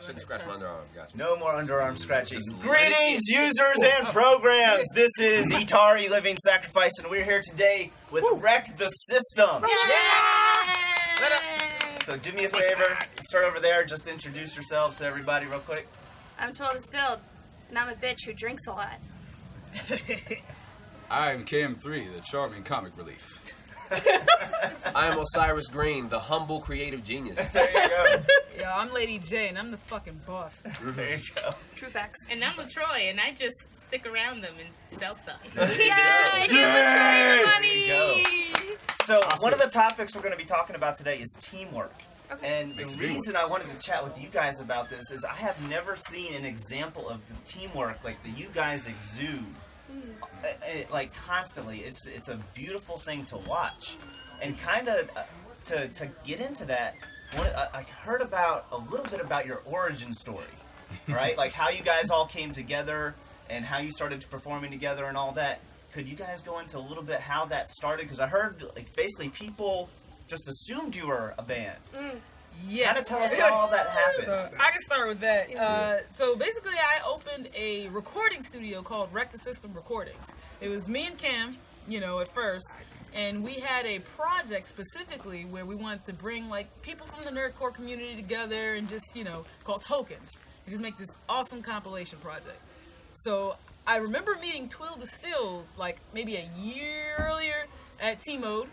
I shouldn't scratch my underarm. Gotcha. No more underarm scratching. Greetings, users and programs. This is Itari Living Sacrifice, and we're here today with Wreck the System. So do me a favor, start over there. Just introduce yourselves to everybody real quick. I'm 12 Distilled, and I'm a bitch who drinks a lot. I'm KM3, the charming comic relief. I am Osiris Green, the humble creative genius. There you go. Yo, I'm Lady J, and I'm the fucking boss. There you go. True facts. And I'm LaTroy, and I just stick around them and sell stuff. Yay! Give LaTroy money! There you go. So one of the topics we're going to be talking about today is teamwork. Okay. And the reason I wanted to chat with you guys about this is I have never seen an example of the teamwork like that you guys exude. Like constantly, it's a beautiful thing to watch, and kind of to get into that. I heard about a little bit about your origin story, right? Like how you guys all came together and how you started performing together and all that. Could you guys go into a little bit how that started? Because I heard like basically people just assumed you were a band. Yeah. Kind of tell us how all that happened. I can start with that. So basically, I opened a recording studio called Wreck the System Recordings. It was me and Cam, at first, and we had a project specifically where we wanted to bring like people from the nerdcore community together and just, called Tokens, and just make this awesome compilation project. So I remember meeting Twill Distilled like maybe a year earlier at T-Mode,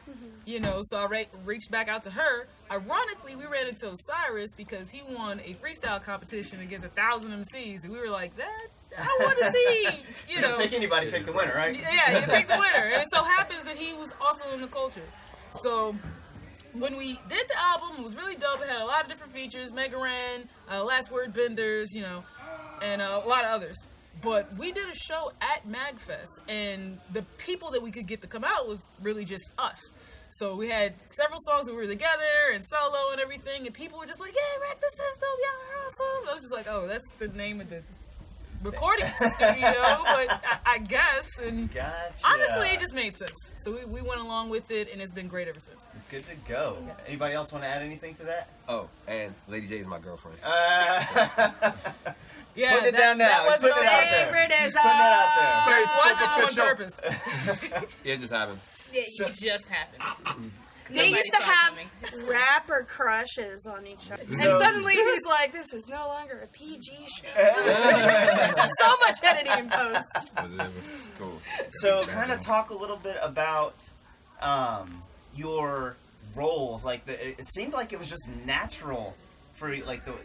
so I reached back out to her. Ironically, we ran into Osiris because he won a freestyle competition against 1,000 MCs, and we were like, that, I want to see, You don't pick anybody, pick the winner, right? Yeah, you pick the winner. And it so happens that he was also in the culture. So when we did the album, it was really dope. It had a lot of different features, Mega Ran, Last Word Benders, and a lot of others. But we did a show at MagFest, and the people that we could get to come out was really just us. So we had several songs that we were together and solo and everything, and people were just like, "Yeah, Wreck the System, y'all are awesome." I was just like, "Oh, that's the name of the recording studio," but I guess. And gotcha. Honestly, it just made sense. So we went along with it, and it's been great ever since. Good to go. Yeah. Anybody else want to add anything to that? Oh, and Lady J is my girlfriend. Yeah, Put it down now. That Put it out there. Favoritism. Put it out there. It wasn't on purpose. It just happened. Yeah, it just happened. They used to have rapper crushes on each other. So- And suddenly he's like, this is no longer a PG show. So much editing in post. Cool. So kind of talk a little bit about your roles. Like it seemed like it was just natural for like the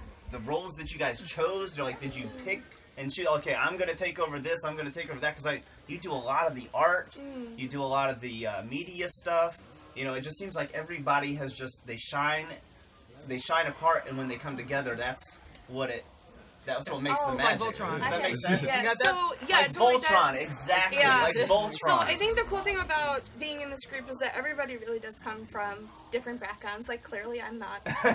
roles that you guys chose. Or like did you pick and choose? Okay, I'm gonna take over this. I'm gonna take over that because you do a lot of the art. You do a lot of the media stuff. It just seems like everybody has they shine apart, and when they come together, that's what makes the magic. Like Voltron. Does that Okay. make sense? Yeah, You got that? so, yeah, Like totally Voltron, does. exactly. Yeah. Like Voltron. So I think the cool thing about being in this group is that everybody really does come from different backgrounds. Like clearly I'm not black. But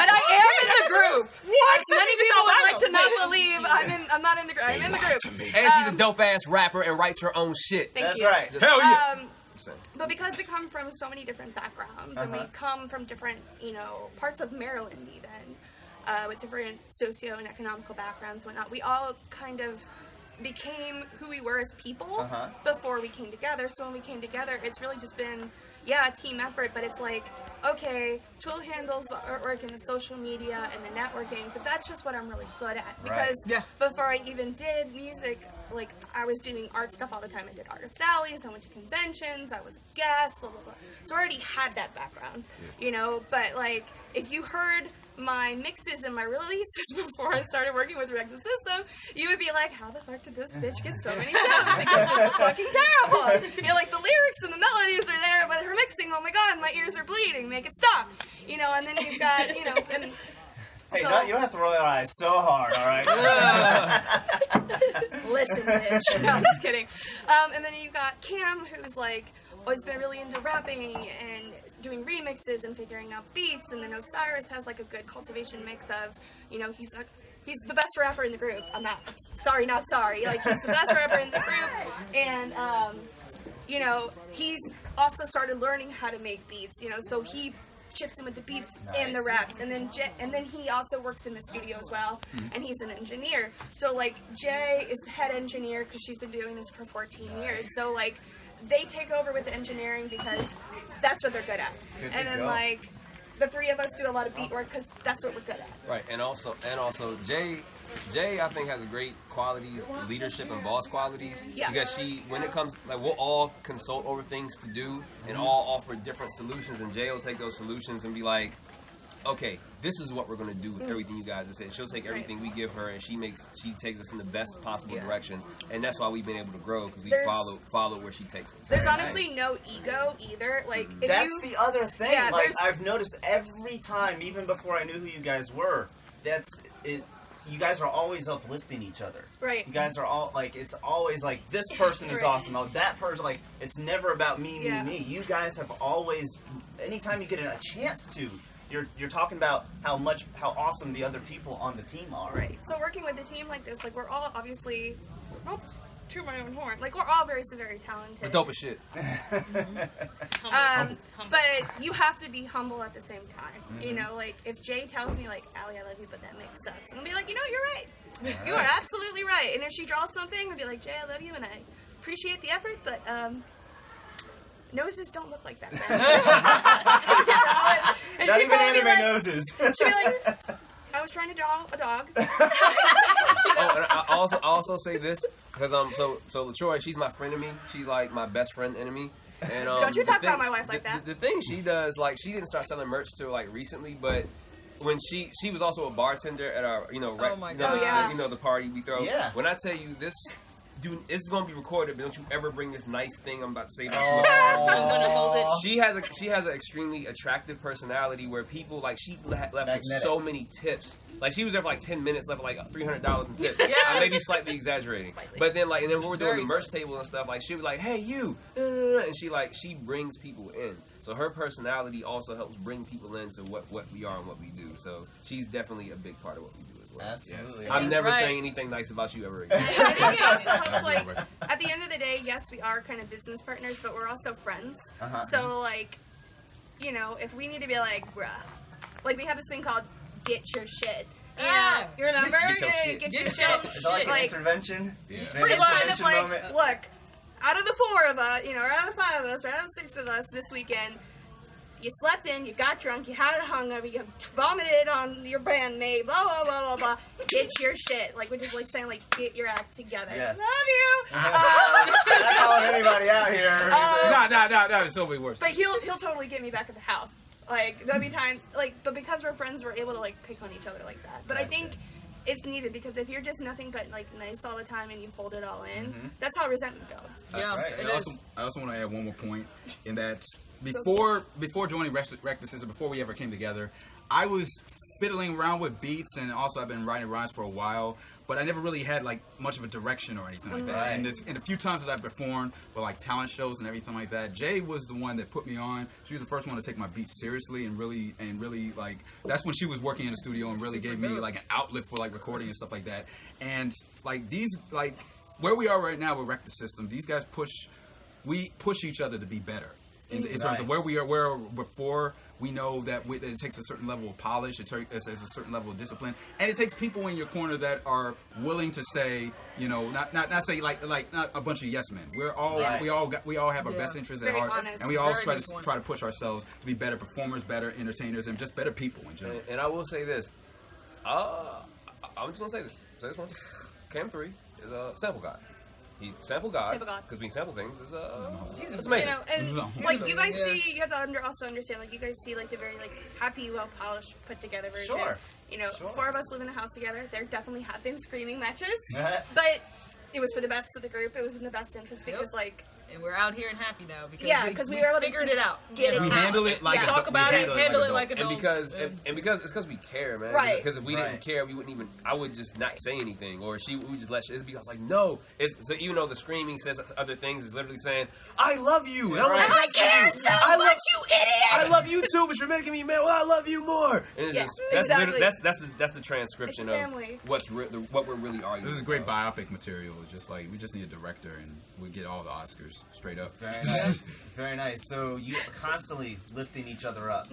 I am in the group. What? Many people would like to not believe I'm not in the group. I'm in the group. And she's a dope ass rapper and writes her own shit. Thank That's you. right. Hell yeah! But because we come from so many different backgrounds, and we come from different, parts of Maryland even, with different socio and economical backgrounds and whatnot, we all kind of became who we were as people before we came together. So when we came together, it's really just been, a team effort, but it's like, okay, Twill handles the artwork and the social media and the networking, but that's just what I'm really good at. Because before I even did music, like, I was doing art stuff all the time. I did artist alleys, I went to conventions, I was a guest, blah, blah, blah. So I already had that background, but, like, if you heard my mixes and my releases before I started working with Wreck the System, you would be like, how the fuck did this bitch get so many shows? Because it's fucking terrible. Like, the lyrics and the melodies are there, but her mixing, oh my god, my ears are bleeding, make it stop. And then you've got, and... Hey, no, you don't have to roll your eyes so hard, all right? Listen, bitch. No, I'm just kidding. And then you've got Cam, who's, like, always been really into rapping and doing remixes and figuring out beats, and then Osiris has, like, a good cultivation mix of, he's the best rapper in the group. I'm not sorry. Like, he's the best rapper in the group, and, he's also started learning how to make beats, so he chips in with the beats and the raps, and then he also works in the studio as well, and he's an engineer. So like Jay is the head engineer because she's been doing this for 14 years. So like they take over with the engineering because that's what they're good at, and then like the three of us do a lot of beat work because that's what we're good at. Right, and also Jay I think has a great qualities, leadership and boss qualities. Yeah. Because when it comes, like we'll all consult over things to do and all offer different solutions, and Jay will take those solutions and be like, okay, this is what we're going to do with everything you guys have said. She'll take everything we give her and she takes us in the best possible direction, and that's why we've been able to grow, because we follow where she takes us. There's honestly no ego either. Like if that's the other thing. Yeah, like I've noticed every time, even before I knew who you guys were, that's it. You guys are always uplifting each other. Right. You guys are all like, it's always like, this person is awesome. Oh, that person, like, it's never about me. You guys have always, anytime you get a chance to, you're talking about how awesome the other people on the team are. Right. So working with a team like this, like we're all obviously, not to my own horn, like we're all very talented. The dope as shit. Humble. But you have to be humble at the same time. You know, like if Jay tells me like, Allie, I love you, but that mix sucks, and I'll be like, you know, you're right. You are absolutely right. And if she draws something, I'll be like, Jay, I love you, and I appreciate the effort, but noses don't look like that. And Not she'd even probably anime be like, noses. she'd be like, I was trying to draw a dog. Oh, and I also say this because so LaTroy, she's my frenemy. She's like my best friend enemy. And Don't you talk about my wife like that. The thing she does, like, she didn't start selling merch till like recently, but when she was also a bartender at our the party we throw. Yeah. When I tell you this. Dude, this is gonna be recorded, but don't you ever bring this nice thing I'm about to say about you. I'm gonna hold it. She has an extremely attractive personality where people, like, she left with so many tips. Like, she was there for like 10 minutes, left with like $300 in tips. Yes. I may be slightly exaggerating. But then, like, and then when we're doing the merch table and stuff, like, she'll be like, hey, you, and she brings people in. So her personality also helps bring people into what we are and what we do. So she's definitely a big part of what we do. Absolutely. Yes. I'm never saying anything nice about you ever again. I think it also helps, like, at the end of the day, yes, we are kind of business partners, but we're also friends. So, like, you know, if we need to be like, bruh, like, we have this thing called get your shit. You know, you remember? Get your shit. Is that like an intervention? Yeah. Pretty kind of like, look, out of the four of us, you know, or out of the five of us, or out of the six of us this weekend, you slept in, you got drunk, you had a hungover, you vomited on your bandmate, blah, blah, blah, blah, blah. Get your shit. Like, we're just, like, saying, like, get your act together. Yes. Love you. Not calling anybody out here. No, it's totally worse. But he'll totally get me back at the house. Like, there'll be times, like, but because we're friends, we're able to, like, pick on each other like that. But I think it's needed, because if you're just nothing but, like, nice all the time and you hold it all in, that's how resentment builds. Yeah, I also want to add one more point in that before joining Wreck the System, before we ever came together, I was fiddling around with beats, and also I've been writing rhymes for a while, but I never really had like much of a direction or anything like that. And a few times that I performed for like talent shows and everything like that, Jay was the one that put me on. She was the first one to take my beats seriously and really like, that's when she was working in the studio and really gave me like an outlet for like recording and stuff like that. And like these, like where we are right now with Wreck the System, these guys we push each other to be better. In terms of where we were before, we know that it takes a certain level of polish, it takes a certain level of discipline, and it takes people in your corner that are willing to say, you know, not say like not a bunch of yes men. We all have our best interests at heart, and we all try to push ourselves to be better performers, better entertainers, and just better people in general. And I will say this, I'm just gonna say this. Say this one. Cam 3 is a sample god. He sample God, because we sample things is it's amazing. You know, and like you guys see, you have to also understand, like you guys see like the very like happy, well polished, put together version. You know, four of us live in a house together. There definitely have been screaming matches, but it was for the best of the group. It was in the best interest because like. And we're out here and happy now because we were able to figured it out. We handle it like talk about it, handle it like adults. And because it's because we care, man. Right. Because if we didn't care, we wouldn't even. I would just not say anything, or we would just let. It's because like no. So even though the screaming says other things, is literally saying, "I love you." And I care so much, you idiot. I love you too, but you're making me mad. Well, I love you more. And it's that's the transcription of what we're really arguing. This is great biopic material. It's just like we just need a director, and we get all the Oscars straight up. Very nice. Very nice. So you constantly lifting each other up.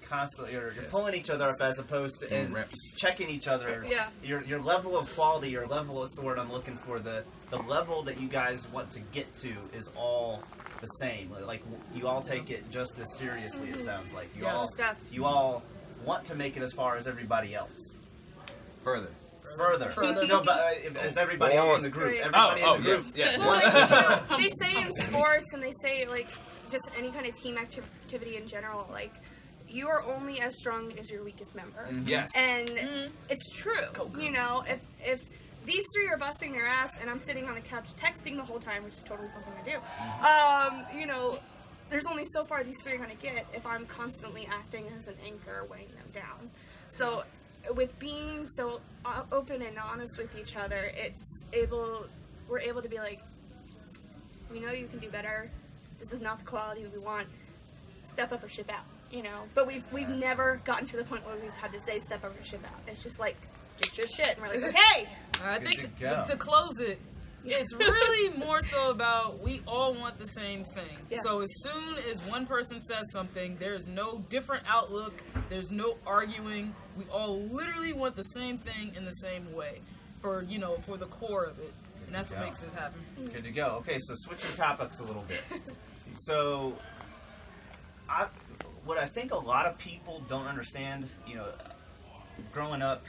constantly, you're pulling each other up as opposed to and reps. checking each other. Yeah. Your level of quality, your level, what's the word I'm looking for? The level that you guys want to get to is all the same. Like you all take it just as seriously. It sounds like you all want to make it as far as everybody else. Further. No, but as everybody else in the group. Everybody in the group. Yes. Well, like, they say in sports, and they say like just any kind of team activity in general, like you are only as strong as your weakest member. Yes. And it's true. You know, if these three are busting their ass, and I'm sitting on the couch texting the whole time, which is totally something I do. You know, there's only so far these three are gonna get if I'm constantly acting as an anchor, weighing them down. So, with being so open and honest with each other, we're able to be like, we know you can do better. This is not the quality we want. Step up or ship out, you know. But we've never gotten to the point where we've had to say step up or ship out. It's just like, get your shit, and we're like, okay. I think to close it, it's really more so about we all want the same thing. Yeah. So as soon as one person says something, there's no different outlook. There's no arguing. We all literally want the same thing in the same way for the core of it. And that's what makes it happen. Good to go. Okay, so switching topics a little bit. So, what I think a lot of people don't understand, growing up,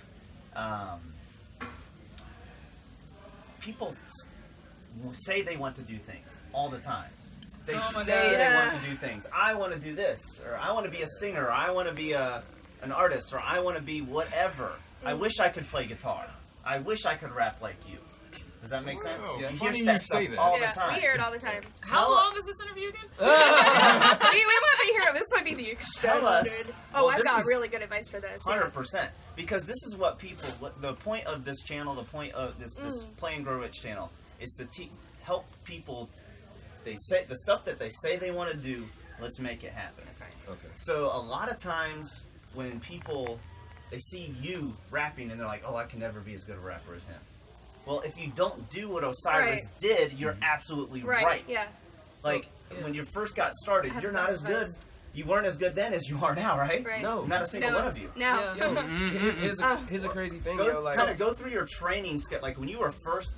people say they want to do things all the time. They they want to do things. I want to do this, or I want to be a singer, or I want to be an artist, or I want to be whatever. I wish I could play guitar. I wish I could rap like you. Does that make sense? Yeah, you hear that stuff all the time. We hear it all the time. How long is this interview again? we might be here. This might be the extended. I've got really good advice for this. 100%. Because this is what people, the point of this channel, the point of this Play and Grow Rich channel, is to help people. They say the stuff that they say they want to do. Let's make it happen. Okay. So a lot of times when people they see you rapping and they're like, "Oh, I can never be as good a rapper as him." Well, if you don't do what Osiris did, you're absolutely right. Yeah. Like when you first got started, you're not as good. You weren't as good then as you are now, right? No. Not a single one of you. No. Here's a crazy thing, go through your training, like when you were first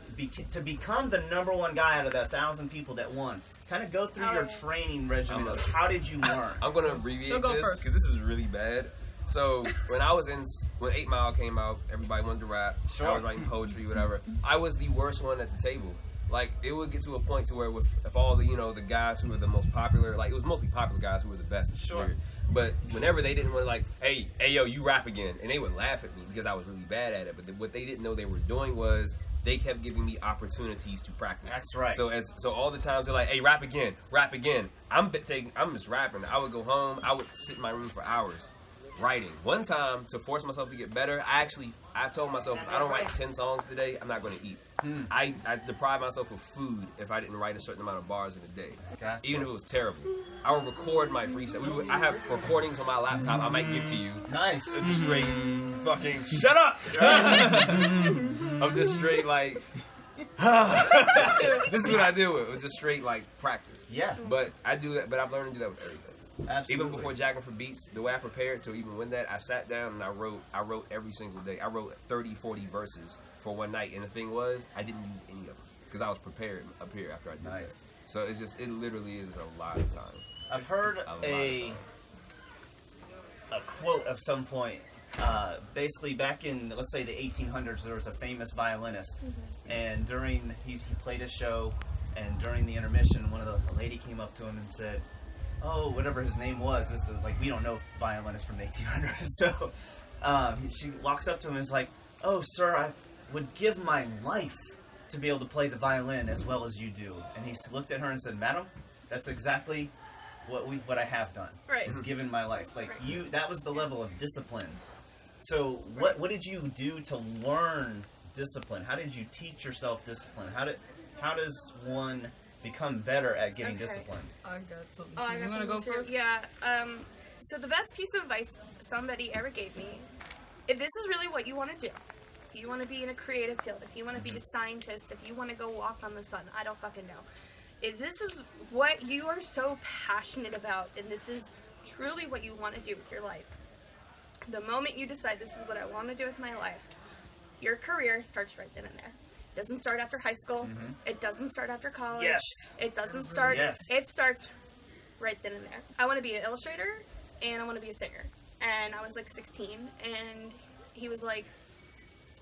to become the #1 guy out of that 1,000 people that won. Kind of go through your training regimen of how did you learn. I'm gonna abbreviate this because this is really bad. So when 8 Mile came out, everybody wanted to rap. Sure. I was writing poetry, whatever. I was the worst one at the table. Like it would get to a point to where if all the the guys who were the most popular, like it was mostly popular guys who were the best. Sure. Period. But whenever they didn't want to like, hey yo, you rap again, and they would laugh at me because I was really bad at it. But what they didn't know they were doing was they kept giving me opportunities to practice. That's right. So all the times they're like, hey, rap again. I'm just rapping. I would go home. I would sit in my room for hours writing. One time, to force myself to get better, I told myself, if I don't write 10 songs today, I'm not going to eat. I deprived myself of food if I didn't write a certain amount of bars in a day. Gotcha. Even if it was terrible. I would record my freestyle. I have recordings on my laptop I might give to you. Nice. It's just straight fucking shut up! I'm just straight like this is what I do with. It's just straight like practice. Yeah. But I do that, but I've learned to do that with everything. Absolutely. Even before jacking for beats, the way I prepared to even win that, I sat down and I wrote every single day. I wrote 30, 40 verses for one night, and the thing was, I didn't use any of them because I was prepared up here after I did that. So it literally is a lot of time. I've heard a quote of some point. Basically, back in let's say the 1800s, there was a famous violinist, and he played a show, and during the intermission, a lady came up to him and said, "Oh, whatever his name was." We don't know violinists from the 1800s. So she walks up to him and is like, "Oh, sir, I would give my life to be able to play the violin as well as you do." And he looked at her and said, "Madam, that's exactly what I have done. Is given my life. That was the level of discipline." So what did you do to learn discipline? How did you teach yourself discipline? How does one become better at getting disciplined? I got something. You want to go first? Yeah. So the best piece of advice somebody ever gave me, if this is really what you want to do, if you want to be in a creative field, if you want to be a scientist, if you want to go walk on the sun, I don't fucking know. If this is what you are so passionate about, and this is truly what you want to do with your life, the moment you decide this is what I want to do with my life, your career starts right then and there. It doesn't start after high school. It doesn't start after college. Yes. It doesn't start. Yes. It starts right then and there. I want to be an illustrator and I want to be a singer. And I was like 16, and he was like,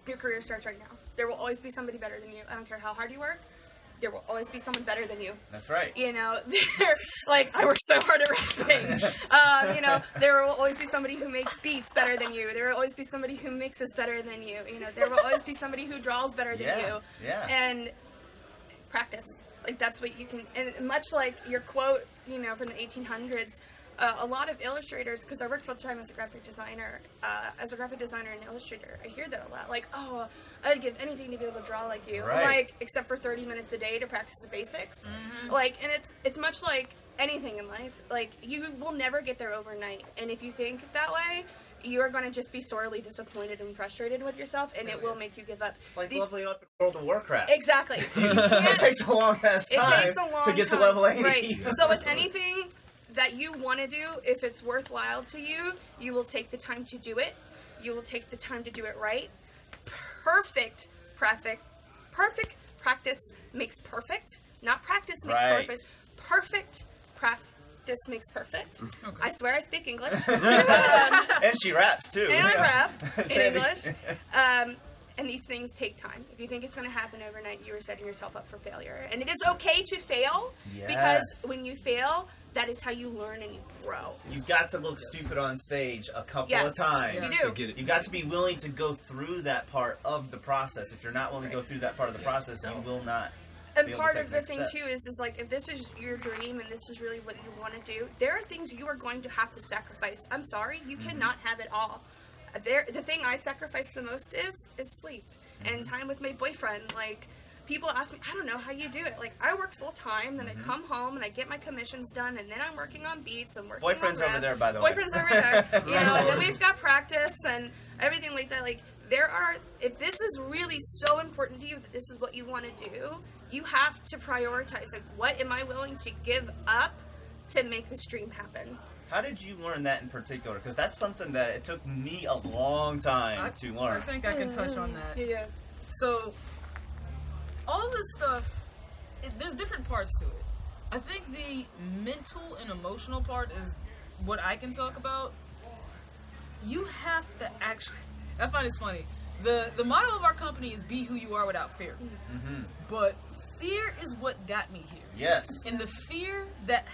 your career starts right now. There will always be somebody better than you. I don't care how hard you work. There will always be someone better than you. That's right. You know, like, I work so hard at rapping. You know, there will always be somebody who makes beats better than you. There will always be somebody who mixes better than you. You know, there will always be somebody who draws better than you. Yeah. And practice. Like, that's what you can, and much like your quote, you know, from the 1800s, a lot of illustrators, because I work full-time as a graphic designer and illustrator, I hear that a lot. Like, oh, I'd give anything to be able to draw like you. Right. Like, except for 30 minutes a day to practice the basics. Like, and it's much like anything in life. Like, you will never get there overnight. And if you think that way, you are going to just be sorely disappointed and frustrated with yourself, and it will make you give up. It's like leveling up in World of Warcraft. Exactly. It takes a long ass time to get to level 80. Right. So with anything that you want to do, if it's worthwhile to you, you will take the time to do it. You will take the time to do it right. Perfect practice makes perfect. Not practice makes perfect. Perfect practice makes perfect. Okay. I swear I speak English. And she raps too. And I rap in English. And these things take time. If you think it's going to happen overnight, you are setting yourself up for failure. And it is okay to fail, because when you fail, that is how you learn and you grow. You got to look stupid on stage a couple of times. You do. You got to be willing to go through that part of the process. If you're not willing to go through that part of the process, you will not. And part of the thing too is like, if this is your dream and this is really what you want to do, there are things you are going to have to sacrifice. I'm sorry, you cannot have it all. The thing I sacrifice the most is sleep and time with my boyfriend. Like, people ask me, I don't know how you do it. Like, I work full time, then I come home and I get my commissions done, and then I'm working on beats and working Boyfriend's on over there, by the way. Boyfriend's over there. You know, and then we've got practice and everything like that. Like, if this is really so important to you that this is what you want to do, you have to prioritize. Like, what am I willing to give up to make this dream happen? How did you learn that in particular? Because that's something that it took me a long time to learn. I think I can touch on that. Yeah. So, all this stuff, there's different parts to it. I think the mental and emotional part is what I can talk about. You have to actually, I find it's funny. The motto of our company is be who you are without fear. But fear is what got me here. Yes. And the fear that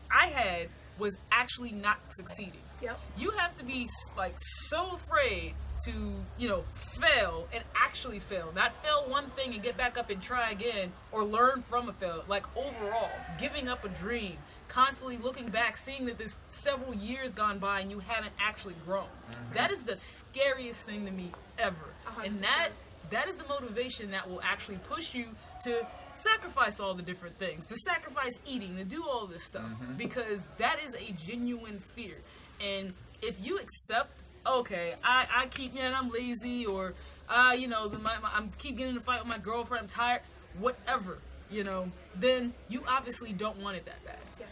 I had was actually not succeeding. Yep. You have to be like so afraid to, you know, fail and actually fail. Not fail one thing and get back up and try again, or learn from a fail. Like, overall, giving up a dream, constantly looking back, seeing that there's several years gone by and you haven't actually grown. That is the scariest thing to me ever. 100%. And that is the motivation that will actually push you to sacrifice all the different things, to sacrifice eating, to do all this stuff, because that is a genuine fear. And if you accept, okay, I keep, I'm lazy, or I'm keep getting in a fight with my girlfriend, I'm tired, whatever, then you obviously don't want it that bad. Yeah.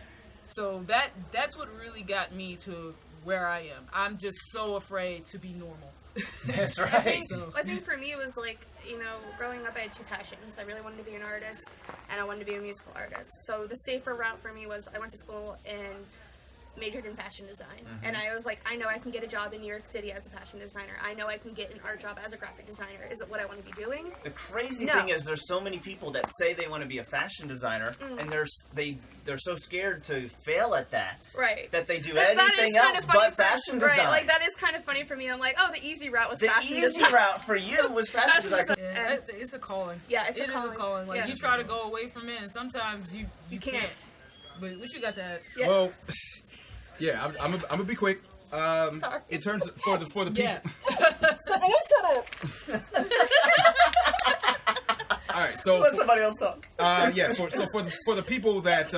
So that's what really got me to where I am. I'm just so afraid to be normal. That's right. I think for me it was like, growing up I had two passions. I really wanted to be an artist and I wanted to be a musical artist. So the safer route for me was I went to school and majored in fashion design. And I was like, I know I can get a job in New York City as a fashion designer. I know I can get an art job as a graphic designer. Is it what I want to be doing? The crazy thing is there's so many people that say they want to be a fashion designer and they're so scared to fail at that. Right. That they do anything else but fashion design. Right, like that is kind of funny for me. I'm like, oh, the easy route was fashion design. The easy route for you was fashion design. Yeah, it's a calling. Yeah, it's a calling. Like, you try to go away from it and sometimes you can't. But what you got to add? Yeah. Well, yeah, I'm gonna be quick. In terms of, for the people. Yeah. Shut up. All right, so let somebody else talk. For the people that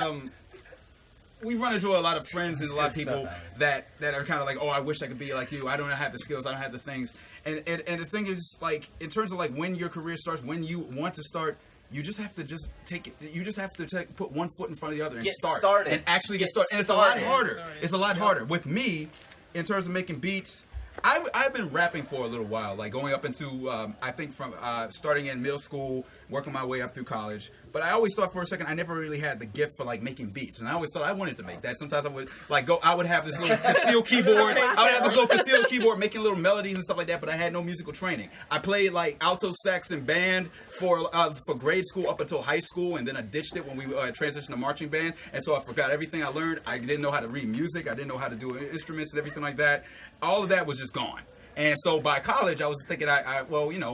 we run into a lot of friends and a lot of people that are kind of like, oh, I wish I could be like you. I don't have the skills. I don't have the things. And the thing is, like, in terms of like when your career starts, when you want to start you just have to take it. You just have to put one foot in front of the other and Get start. started. And actually get started. And it's a lot harder. It's a lot harder. With me, in terms of making beats, I've been rapping for a little while, like going up into, I think from starting in middle school, working my way up through college. But I always thought for a second I never really had the gift for like making beats, and I always thought I wanted to make that. Sometimes I would I would have this little concealed keyboard. I would have this little concealed keyboard making little melodies and stuff like that. But I had no musical training. I played like alto sax and band for grade school up until high school, and then I ditched it when we transitioned to marching band, and so I forgot everything I learned. I didn't know how to read music. I didn't know how to do instruments and everything like that. All of that was just gone. And so by college, I was thinking,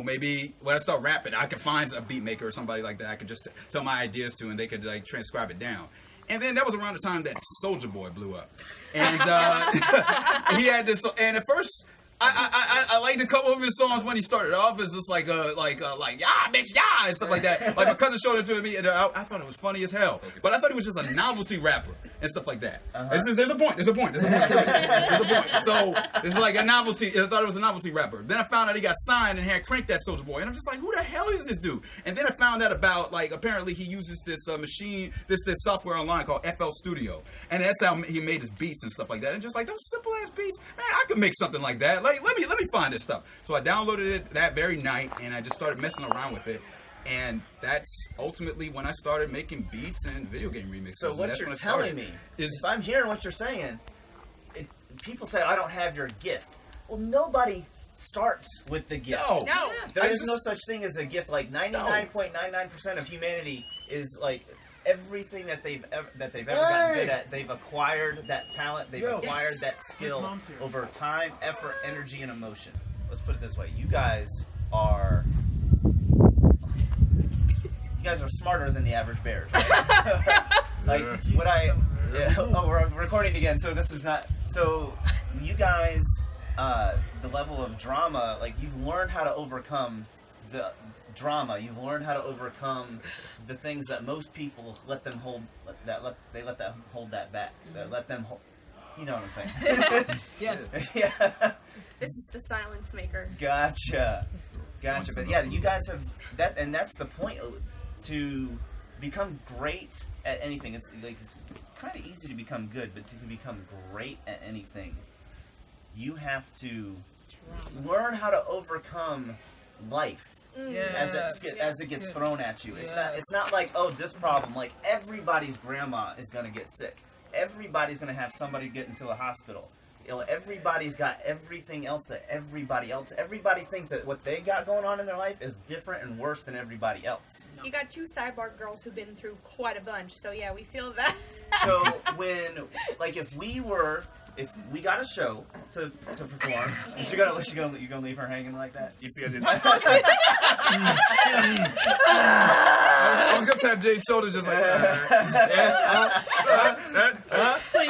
maybe when I start rapping, I could find a beat maker or somebody like that I could just tell my ideas to, and they could like transcribe it down. And then that was around the time that Soulja Boy blew up, and he had this. And at first, I liked a couple of his songs when he started off. It's just like yeah, bitch, yeah, and stuff like that. Like my cousin showed it to me, and I thought it was funny as hell. But I thought he was just a novelty rapper and stuff like that. There's a point. So it's like a novelty. I thought it was a novelty rapper. Then I found out he got signed and had Crank That Soulja Boy, and I'm just like, who the hell is this dude? And then I found out about like apparently he uses this machine, this software online called FL Studio, and that's how he made his beats and stuff like that. And just like those simple ass beats, man, I could make something like that. Like let me find this stuff. So I downloaded it that very night, and I just started messing around with it. And that's ultimately when I started making beats and video game remixes. So what you're telling me is, if I'm hearing what you're saying, people say I don't have your gift. Well, nobody starts with the gift. No. There is no such thing as a gift. Like 99.99% of humanity is like everything that they've ever gotten good at. They've acquired that talent. They've acquired that skill over time, effort, energy, and emotion. Let's put it this way: you guys are smarter than the average bears. Right? We're recording again, so this is not. So you guys, the level of drama, like you've learned how to overcome the drama. You've learned how to overcome the things that most people let them hold. They let them hold that back. That let them hold. You know what I'm saying? Yeah. This is the silence maker. Gotcha. But yeah, you guys have that, and that's the point. To become great at anything, it's kind of easy to become good, but to become great at anything, you have to learn how to overcome life as it gets thrown at you. It's not like, oh, this problem. Like everybody's grandma is gonna get sick. Everybody's gonna have somebody get into the hospital. Everybody's got everything else that everybody thinks that what they got going on in their life is different and worse than everybody else. You got two cyborg girls who've been through quite a bunch, so yeah, we feel that. So if we got a show to perform, you gonna leave her hanging like that? You see, I did. I was gonna tap Jay's shoulder just like Please.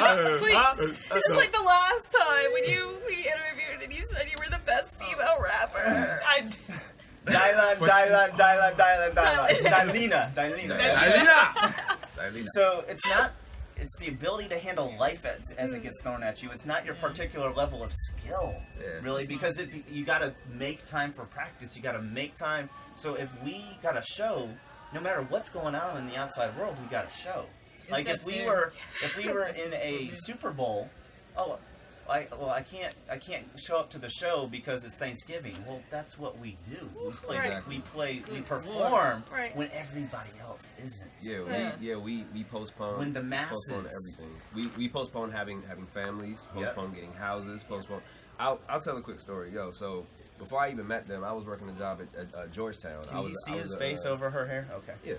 This is like the last time when we interviewed and you said you were the best female rapper. Dilena. So it's the ability to handle life as it gets thrown at you. It's not your particular level of skill, really, because you got to make time for practice. You got to make time. So if we got a show, no matter what's going on in the outside world, we got a show. Like if we were in a Super Bowl, I can't show up to the show because it's Thanksgiving. Well, that's what we do. We perform when everybody else isn't. We postpone. When the masses. Postpone everything. We postpone having families. Postpone getting houses. Postpone. I'll tell a quick story, So before I even met them, I was working a job at Georgetown. Can you see his face over her hair? Okay. Yeah.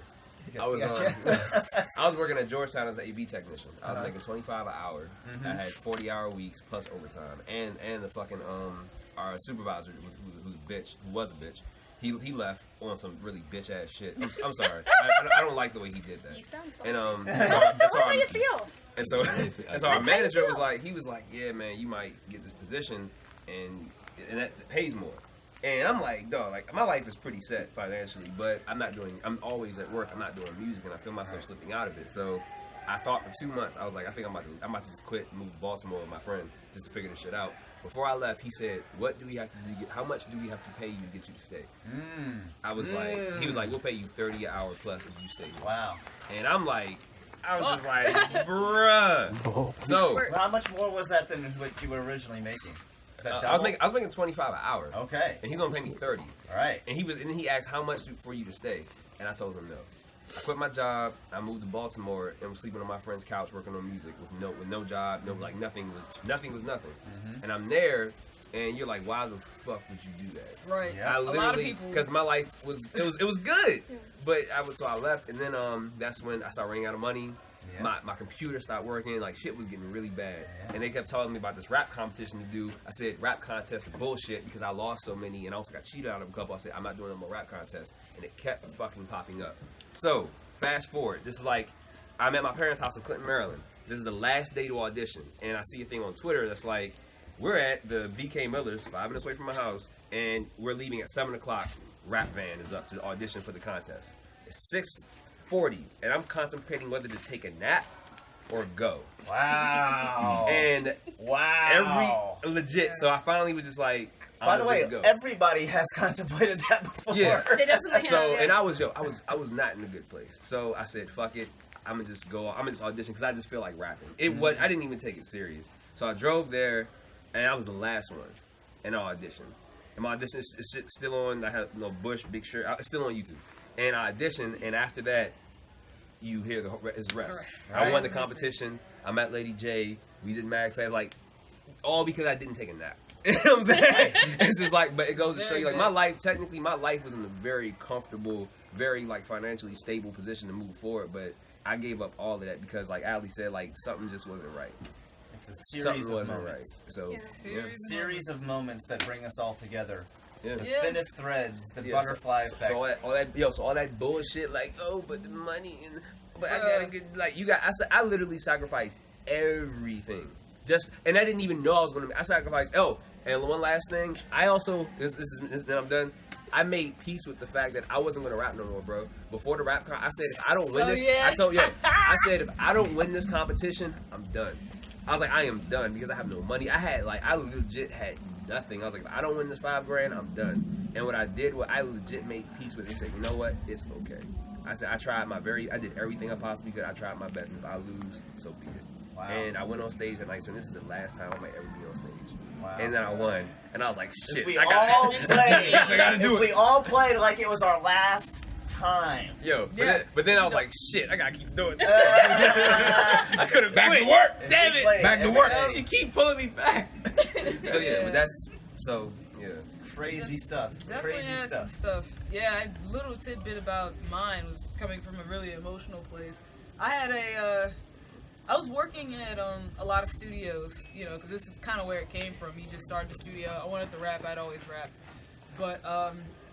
I was working at Georgetown as an AV technician. I was making $25 an hour. I had 40-hour weeks plus overtime, and the fucking our supervisor who was a bitch. He left on some really bitch ass shit. I'm sorry. I don't like the way he did that. You sound so. And That's how you feel. And so our manager was like, yeah, man, you might get this position, and that pays more. And I'm like, dog, like my life is pretty set financially, but I'm always at work. I'm not doing music, and I feel myself slipping out of it. So I thought for 2 months, I was like, I think I'm about to just quit and move to Baltimore with my friend just to figure this shit out. Before I left, he said, "What do we have to do? How much do we have to pay you to get you to stay?" I was like, he was like, "We'll pay you $30 an hour plus if you stay." Wow. And I'm like, I was just like, bruh. So how much more was that than what you were originally making? I was making $25 an hour. Okay. And he's gonna pay me $30. All right. And then he asked how much for you to stay, and I told him no. I quit my job. I moved to Baltimore and was sleeping on my friend's couch working on music with no job, nothing was nothing. And I'm there, and you're like, why the fuck would you do that? Right. Yeah. A lot of people. Because my life was good, but so I left, and then that's when I started running out of money. Yeah. My computer stopped working. Like, shit was getting really bad. Yeah. And they kept telling me about this rap competition to do. I said, rap contests are bullshit because I lost so many and I also got cheated out of a couple. I said, I'm not doing no more rap contests. And it kept fucking popping up. So, fast forward. This is like, I'm at my parents' house in Clinton, Maryland. This is the last day to audition. And I see a thing on Twitter that's like, we're at the BK Miller's, 5 minutes away from my house, and we're leaving at 7 o'clock. Rap van is up to audition for the contest. It's 6:40, and I'm contemplating whether to take a nap or go. Wow. And legit. So I finally was just like, by the way, everybody has contemplated that before. Yeah. They definitely So have, and I was not in a good place. So I said, fuck it. I'm gonna just go. I'm gonna just audition because I just feel like rapping. I didn't even take it serious. So I drove there, and I was the last one, and I auditioned. And my audition is still on. I had Bush, Big Shirt. It's still on YouTube. And I auditioned, and after that, you hear the rest. Right. I won the competition. I met Lady J. We did MagFest, like, all because I didn't take a nap. You know what I'm saying? It's just like, but it goes to show you, like, my life was in a very comfortable, very, like, financially stable position to move forward, but I gave up all of that because, like Ali said, like, something just wasn't right. It's a series of moments. Right. So, Series of moments that bring us all together. Yeah. The thinnest threads, the butterfly effect. So all that bullshit, like, but the money and I gotta get, like, I literally sacrificed everything. And I didn't even know I was gonna. I sacrificed. And one last thing, I also then I'm done. I made peace with the fact that I wasn't gonna rap no more, bro. Before the rap, I said if I don't win this, I said if I don't win this competition, I'm done. I was like, I am done because I have no money. I legit had nothing. I was like, if I don't win this $5,000, I'm done. And what I did was I legit made peace with it and said, you know what? It's okay. I said, I did everything I possibly could. I tried my best. And if I lose, so be it. Wow. And I went on stage that night, so this is the last time I might ever be on stage. Wow. And then I won. And I was like, shit. If we all played like it was our last time. But then I was like, shit, I gotta keep doing it. I could have back to work. Damn it. Back to work. She keep pulling me back. Crazy stuff. Definitely had some stuff. Yeah, a little tidbit about mine was coming from a really emotional place. I was working at a lot of studios, because this is kind of where it came from. You just started the studio. I wanted to rap. I'd always rap. But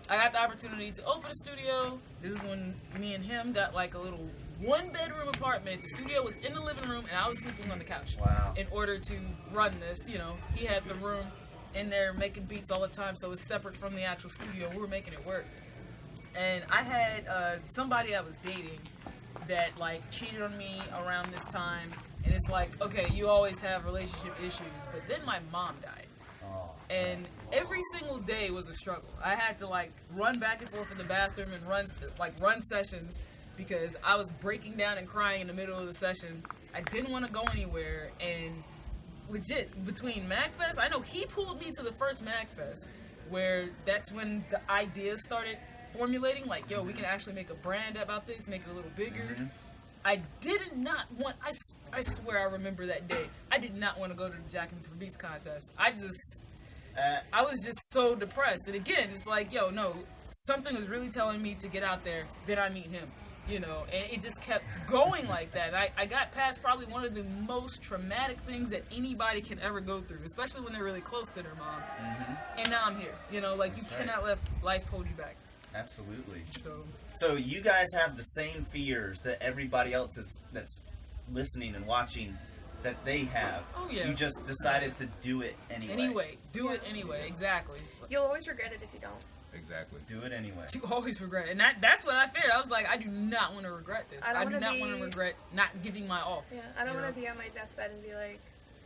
I got the opportunity to open a studio. This is when me and him got like a little 1-bedroom apartment. The studio was in the living room, and I was sleeping on the couch. Wow. In order to run this, he had the room in there making beats all the time, so it's separate from the actual studio. We were making it work. And I had somebody I was dating that like cheated on me around this time, and it's like, okay, you always have relationship issues, but then my mom died. And every single day was a struggle. I had to like run back and forth in the bathroom and run sessions because I was breaking down and crying in the middle of the session. I didn't want to go anywhere, and legit, between MagFest, I know he pulled me to the first MagFest, where that's when the ideas started formulating, like, yo, we can actually make a brand about this, make it a little bigger. Mm-hmm. I did not want, I swear I remember that day, I did not want to go to the Jack and Beats contest. I was just so depressed. And again, it's like, yo, no, something was really telling me to get out there, then I meet him. And it just kept going like that. I got past probably one of the most traumatic things that anybody can ever go through, especially when they're really close to their mom. Mm-hmm. And now I'm here. You cannot let life hold you back. Absolutely. So you guys have the same fears that everybody else that's listening and watching that they have. Oh, yeah. You just decided to do it anyway. Do it anyway, exactly. You'll always regret it if you don't. Exactly. Do it anyway. You always regret it. And that's what I feared. I was like, I do not want to regret this. I do not want to regret not giving my all. Yeah, I don't want to be on my deathbed and be like,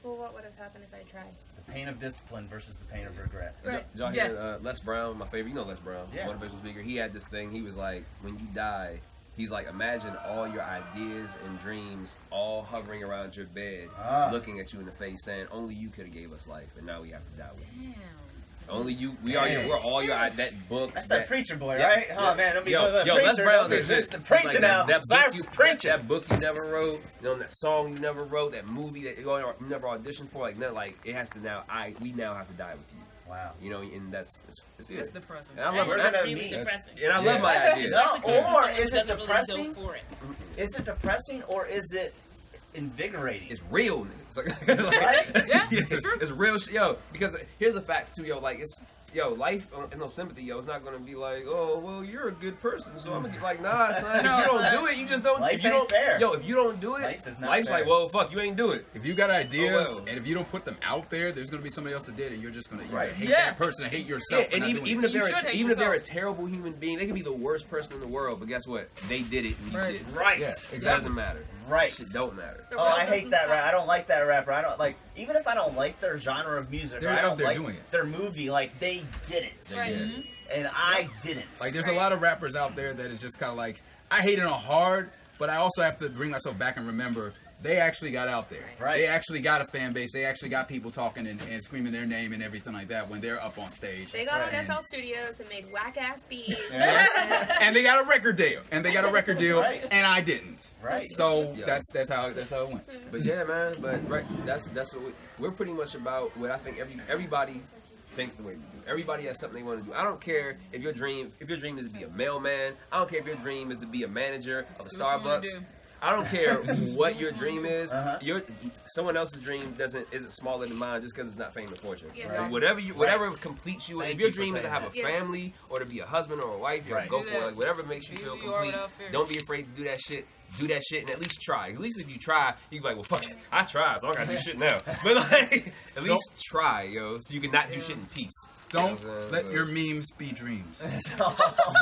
well, what would have happened if I tried? The pain of discipline versus the pain of regret. Right. Did y'all hear Les Brown, my favorite? You know Les Brown, Yeah. motivational speaker. He had this thing. He was like, when you die, he's like, imagine all your ideas and dreams all hovering around your bed, looking at you in the face, saying, only you could have gave us life, and now we have to die with you. Damn. Only you. We're all your that book. That's that preacher boy, yeah, right? yeah. Oh man, don't be yo, the Les preacher. Brown Don't be is the preacher like now. That book you never wrote, that song you never wrote, that movie that you never auditioned for, it has to now. We now have to die with you. Wow. And that's It's depressing. And I love We're that. gonna really meet. depressing. And I love my ideas. Or is it Doesn't really depressing? go for it. Is it depressing or is it invigorating? It's real, niggas. Right? Yeah, it's true. It's real shit, yo. Because here's the facts too, yo. Like life and no sympathy, yo. It's not gonna be like, oh, well, you're a good person, so I'm gonna get like, nah, son. No, if you don't son. do it, you just don't. Life if you ain't don't, fair. Yo, if you don't do it, Life is not life's fair. like, well, fuck, you ain't do it. If you got ideas, well. and if you don't put them out there, there's gonna be somebody else that did it. You're just gonna Right. hate Yeah. that person and hate Yeah, yourself. and even if You they're should hate if they're a yourself. terrible human being, they can be the worst person in the world. But guess what? They did it, and you Right. didn't. Right. Yeah, It exactly. doesn't matter. Right. Shit don't matter. The Oh, I world hate doesn't that stop. rapper. I don't like that rapper. I don't like, even if I don't like their genre of music, They're or I out don't there like doing it. their movie, like they did it, Right. Yeah. and I didn't. Like, there's a lot of rappers out there that is just kind of like, I hate it on hard, but I also have to bring myself back and remember they actually got out there. Right. They actually got a fan base. They actually got people talking and screaming their name and everything like that when they're up on stage. They got Right. on FL Studios and made whack ass beats. And they got a record deal. Right. And I didn't. Right. So Yeah. that's how it went. But yeah, man. But right, that's what we're pretty much about. What I think everybody thinks the way we do. Everybody has something they want to do. I don't care if your dream is to be a mailman. I don't care if your dream is to be a manager of a Do what you wanna Starbucks. do. I don't care what your dream is. Uh-huh. Someone else's dream isn't smaller than mine just because it's not fame and fortune. Yeah, Right. Whatever completes you. Thank If your you for dream is to saying have that. a Yeah. family or to be a husband or a wife, Right. go Do for it. that. Like, whatever makes you Be feel who you are complete. without fear. Don't be afraid to do that shit. Do that shit and at least try. At least if you try, you can be like, well, fuck it. I tried, so I gotta do shit now. But like, at least try, yo, so you can not do shit in peace. Don't You know what I'm let saying? your memes be dreams.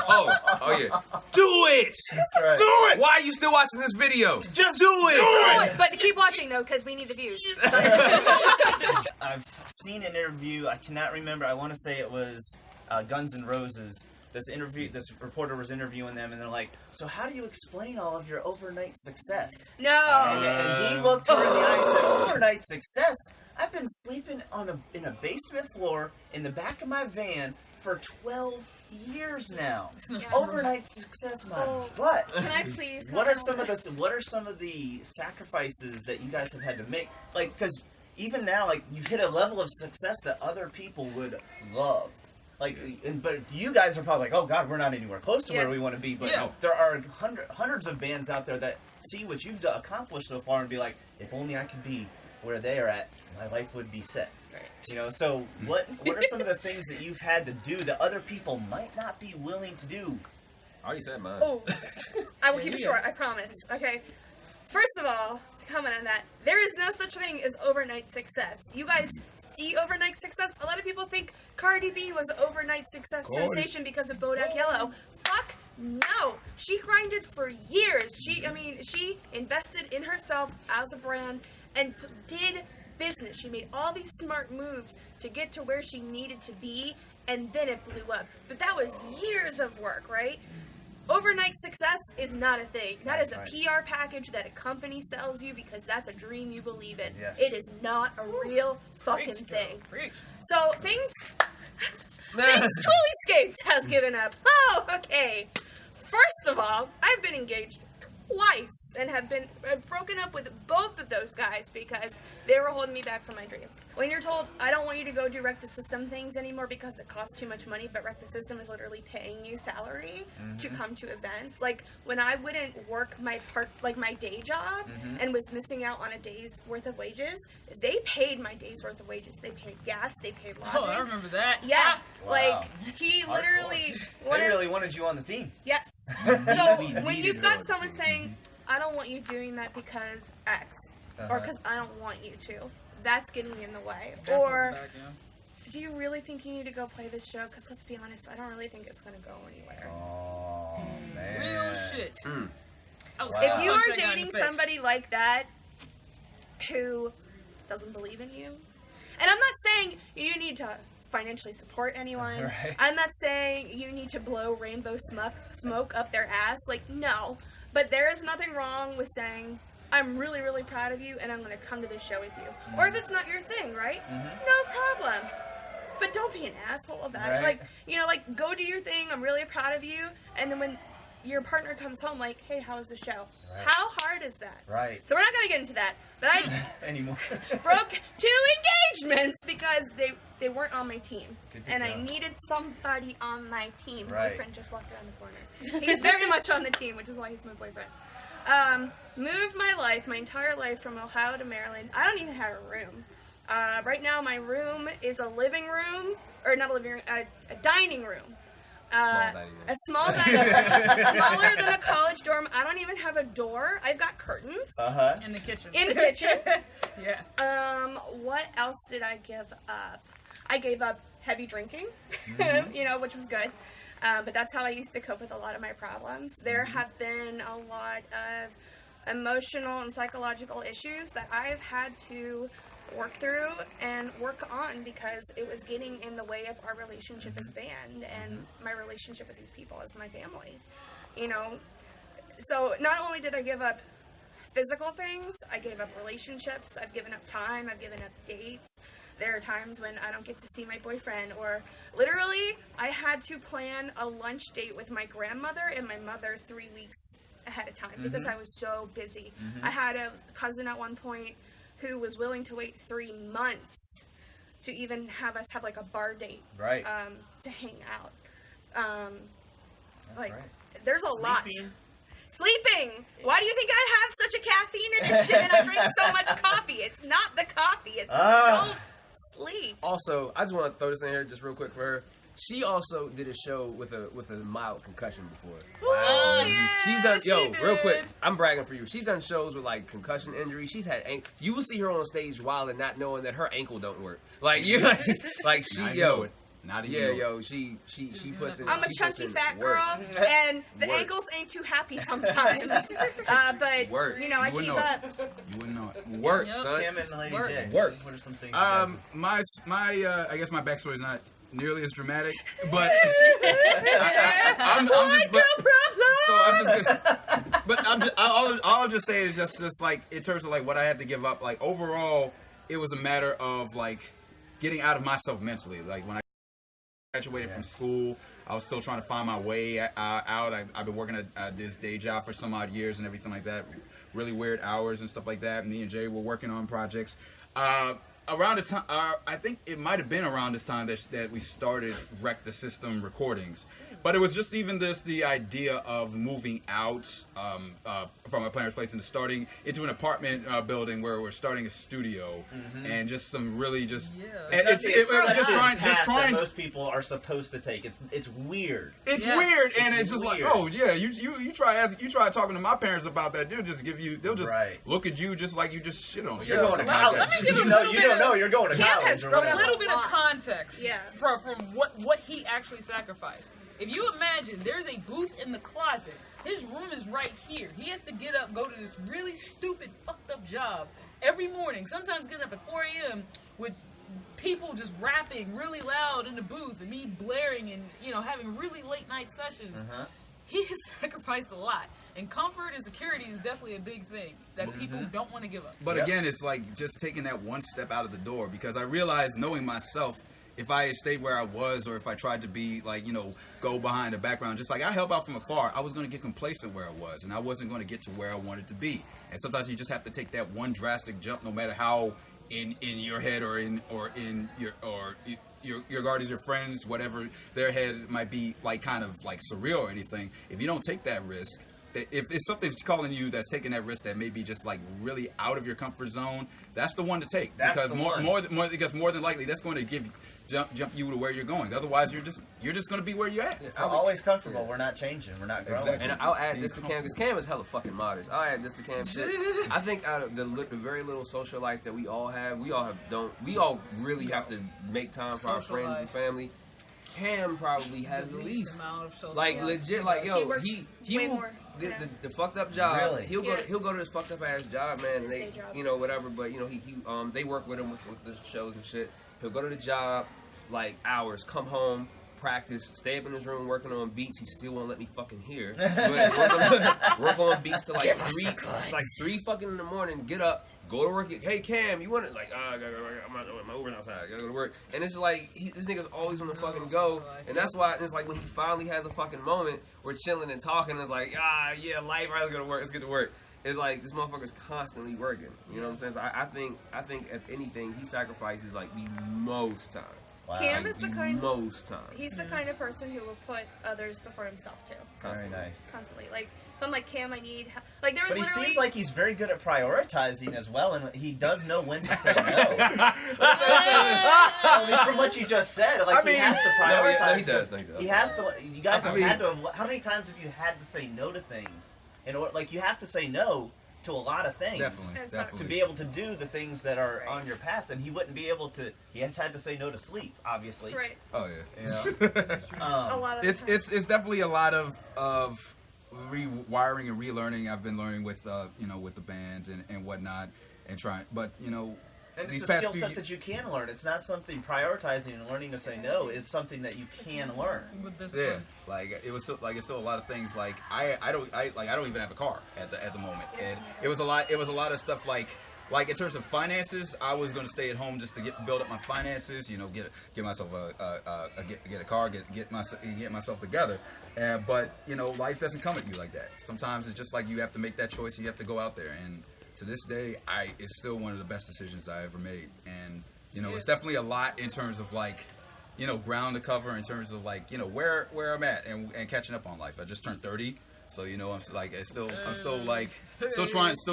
Oh yeah. Do it! That's right. Do it! Why are you still watching this video? Just do it! But keep watching though, because we need the views. I've seen an interview. I cannot remember. I want to say it was Guns N' Roses. This reporter was interviewing them, and they're like, "So how do you explain all of your overnight success?" And No. he looked her in the eye and said, "Overnight success? I've been sleeping in a basement floor in the back of my van for 12 years now. Yeah. Overnight success, my Oh. butt." Can I please? What are comment on some of the sacrifices that you guys have had to make? Like, because even now, like, you've hit a level of success that other people would love. Like, but you guys are probably like, oh God, we're not anywhere close to Yeah. where we want to be. But Yeah. there are hundreds of bands out there that see what you've accomplished so far and be like, if only I could be where they are at, my life would be set. Right. You know, so what are some of the things that you've had to do that other people might not be willing to do? I already said mine. Oh, I will keep it short. I promise. Okay. First of all, to comment on that, there is no such thing as overnight success. You guys see overnight success? A lot of people think Cardi B was overnight success sensation because of Bodak Yellow. Fuck no. She grinded for years. She invested in herself as a brand and did business. She made all these smart moves to get to where she needed to be, and then it blew up. But that was years of work, right? Overnight success is not a thing. That is a Right. PR package that a company sells you because that's a dream you believe in. Yes. It is not a real fucking thing. Preach. So things Toolyscapes has given up. Oh, okay. First of all, I've been engaged twice and have broken up with both of those guys because they were holding me back from my dreams. When you're told, I don't want you to go do Wreck the System things anymore because it costs too much money, but Wreck the System is literally paying you salary to come to events. Like, when I wouldn't work my day job and was missing out on a day's worth of wages, they paid my day's worth of wages. They paid gas, they paid lodging. Oh, I remember that. Yeah, Wow. like, he literally They really wanted you on the team. Yes. So We when needed you've her got on someone the saying, I don't want you doing that because X, or because I don't want you to, that's getting in the way. Or, Back, yeah. do you really think you need to go play this show? Because let's be honest, I don't really think it's going to go anywhere. Oh, man. Real shit. I was Wow. If you punch are that guy in dating the face. somebody like that who doesn't believe in you, And I'm not saying you need to financially support anyone. Right. I'm not saying you need to blow rainbow smoke up their ass. Like, no. But there is nothing wrong with saying, I'm really, really proud of you, and I'm going to come to this show with you. Or if it's not your thing, right? No problem. But don't be an asshole about it. Like, you know, like, go do your thing. I'm really proud of you. And then when your partner comes home, like, hey, how was the show? Right. How hard is that? Right. So we're not going to get into that. But I anymore. broke 2 engagements because they weren't on my team. And I needed somebody on my team. My boyfriend just walked around the corner. He's very much on the team, which is why he's my boyfriend. Moved my entire life from Ohio to Maryland. I don't even have a room. Right now my room is a living room, or not a living room, a dining room. A small dining room. Smaller than a college dorm. I don't even have a door. I've got curtains. In the kitchen. In the kitchen. Yeah. What else did I give up? I gave up heavy drinking, you know, which was good. But that's how I used to cope with a lot of my problems. There have been a lot of emotional and psychological issues that I've had to work through and work on because it was getting in the way of our relationship as a band and my relationship with these people as my family, you know. So not only did I give up physical things, I gave up relationships, I've given up time, I've given up dates. There are times when I don't get to see my boyfriend, or literally I had to plan a lunch date with my grandmother and my mother 3 weeks ahead of time because I was so busy. I had a cousin at one point who was willing to wait 3 months to even have us have like a bar date, to hang out. There's a lot. Sleeping. Why do you think I have such a caffeine addiction and I drink so much coffee? It's not the coffee. It's don't sleep. Also, I just want to throw this in here just real quick for her. She also did a show with a mild concussion before. Oh, yeah, she's done. Yo, she real did. quick, I'm bragging for you. She's done shows with like concussion injuries. She's had. You will see her on stage wild and not knowing that her ankle don't work. Like you, like she, yo. Not even. Yeah, yo, she puts in. I'm a chunky fat girl, and the ankles ain't too happy sometimes. But you know, I keep up. You wouldn't know it. Work, son. Cam and Lady J. Work. What are some things? My I guess my backstory is not nearly as dramatic, but I'm just. All I'll just say is just like in terms of like what I had to give up. Like overall, it was a matter of like getting out of myself mentally. Like when I graduated from school, I was still trying to find my way out. I've been working at this day job for some odd years and everything like that. Really weird hours and stuff like that. Me and Jay were working on projects. Around this time, I think it might have been around this time that we started Wreck the System recordings. But it was just even the idea of moving out from my parents' place and starting into an apartment building where we're starting a studio and just some really just trying. Most people are supposed to take. It's weird. It's weird, and it's just weird. Like, oh yeah, you try talking to my parents about that. They'll just look at you just like you just shit on. You're going to college. Let me give you a little bit. No, you're going to college. A little bit of context from what he actually sacrificed. If you imagine there's a booth in the closet, his room is right here. He has to get up, go to this really stupid, fucked up job every morning, sometimes getting up at 4 a.m. with people just rapping really loud in the booth and me blaring and, having really late night sessions. He has sacrificed a lot. And comfort and security is definitely a big thing that people don't want to give up. But again, it's like just taking that one step out of the door, because I realized, knowing myself, if I had stayed where I was, or if I tried to be like, go behind the background, just like I help out from afar, I was going to get complacent where I was, and I wasn't going to get to where I wanted to be. And sometimes you just have to take that one drastic jump, no matter how in your head or in your guardians, your friends, whatever their head might be like kind of like surreal or anything. If you don't take that risk, if something's calling you that's taking that risk that may be just like really out of your comfort zone, that's the one to take. Because more than likely that's going to jump you to where you're going. Otherwise, you're just going to be where you're at. We're always comfortable. We're not changing. We're not growing. Exactly. And I'll add this to Cam, because Cam is hella fucking modest. I'll add this to Cam shit. I think out of the very little social life that we all have, we all really have to make time for our friends and family. Cam probably has the least. amount of social Like life. legit, like yo, works he way will, more. the fucked up job. Really? He'll go to his fucked up ass job, man. And they, day job. you know, whatever. But you know, he they work with him with the shows and shit. He'll go to the job like hours, come home, practice, stay up in his room working on beats. He still won't let me fucking hear. Work on beats till like 3 fucking in the morning. Get up, go to work. Hey Cam, you want it? Like, I gotta go. My Uber's outside. I gotta go to work. And it's just like this nigga's always on the fucking go. And that's why it's like when he finally has a fucking moment, we're chilling and talking. And it's like, yeah, life. I gotta go to work. Let's get to work. It's like this motherfucker's constantly working. You know what I'm saying? So I think if anything, he sacrifices like the most time. Wow. Cam Like, is the the kind. most time. He's the kind of person who will put others before himself too. Very nice. Constantly, like if I'm like Cam, I need like there was But he literally. seems like he's very good at prioritizing as well, and he does know when to say no. I mean, from what you just said, like he has to prioritize. he does. No, he does. He has to. You guys have I mean- had to. How many times have you had to say no to things? In order, like you have to say no to a lot of things. Definitely, It's not- To definitely. be able to do the things that are on your path, and he wouldn't be able to. He has had to say no to sleep, obviously. Right. Oh yeah. A lot of It's the time. it's definitely a lot of rewiring and relearning. I've been learning with you know, with the bands and whatnot, and trying. But you know, And these it's a past skill few set that you can learn. It's not something prioritizing and learning to say no. It's something that you can learn. With this yeah, like it was it's still a lot of things. Like I don't even have a car at the moment, and it was a lot of stuff like in terms of finances. I was going to stay at home just to build up my finances. You know, get myself get a car, get myself together. But you know, life doesn't come at you like that. Sometimes it's just like you have to make that choice. You have to go out there, and to this day, it's still one of the best decisions I ever made. And you know, it's definitely a lot in terms of like, you know, ground to cover in terms of like, you know, where I'm at and catching up on life. I just turned 30, so you know, I'm still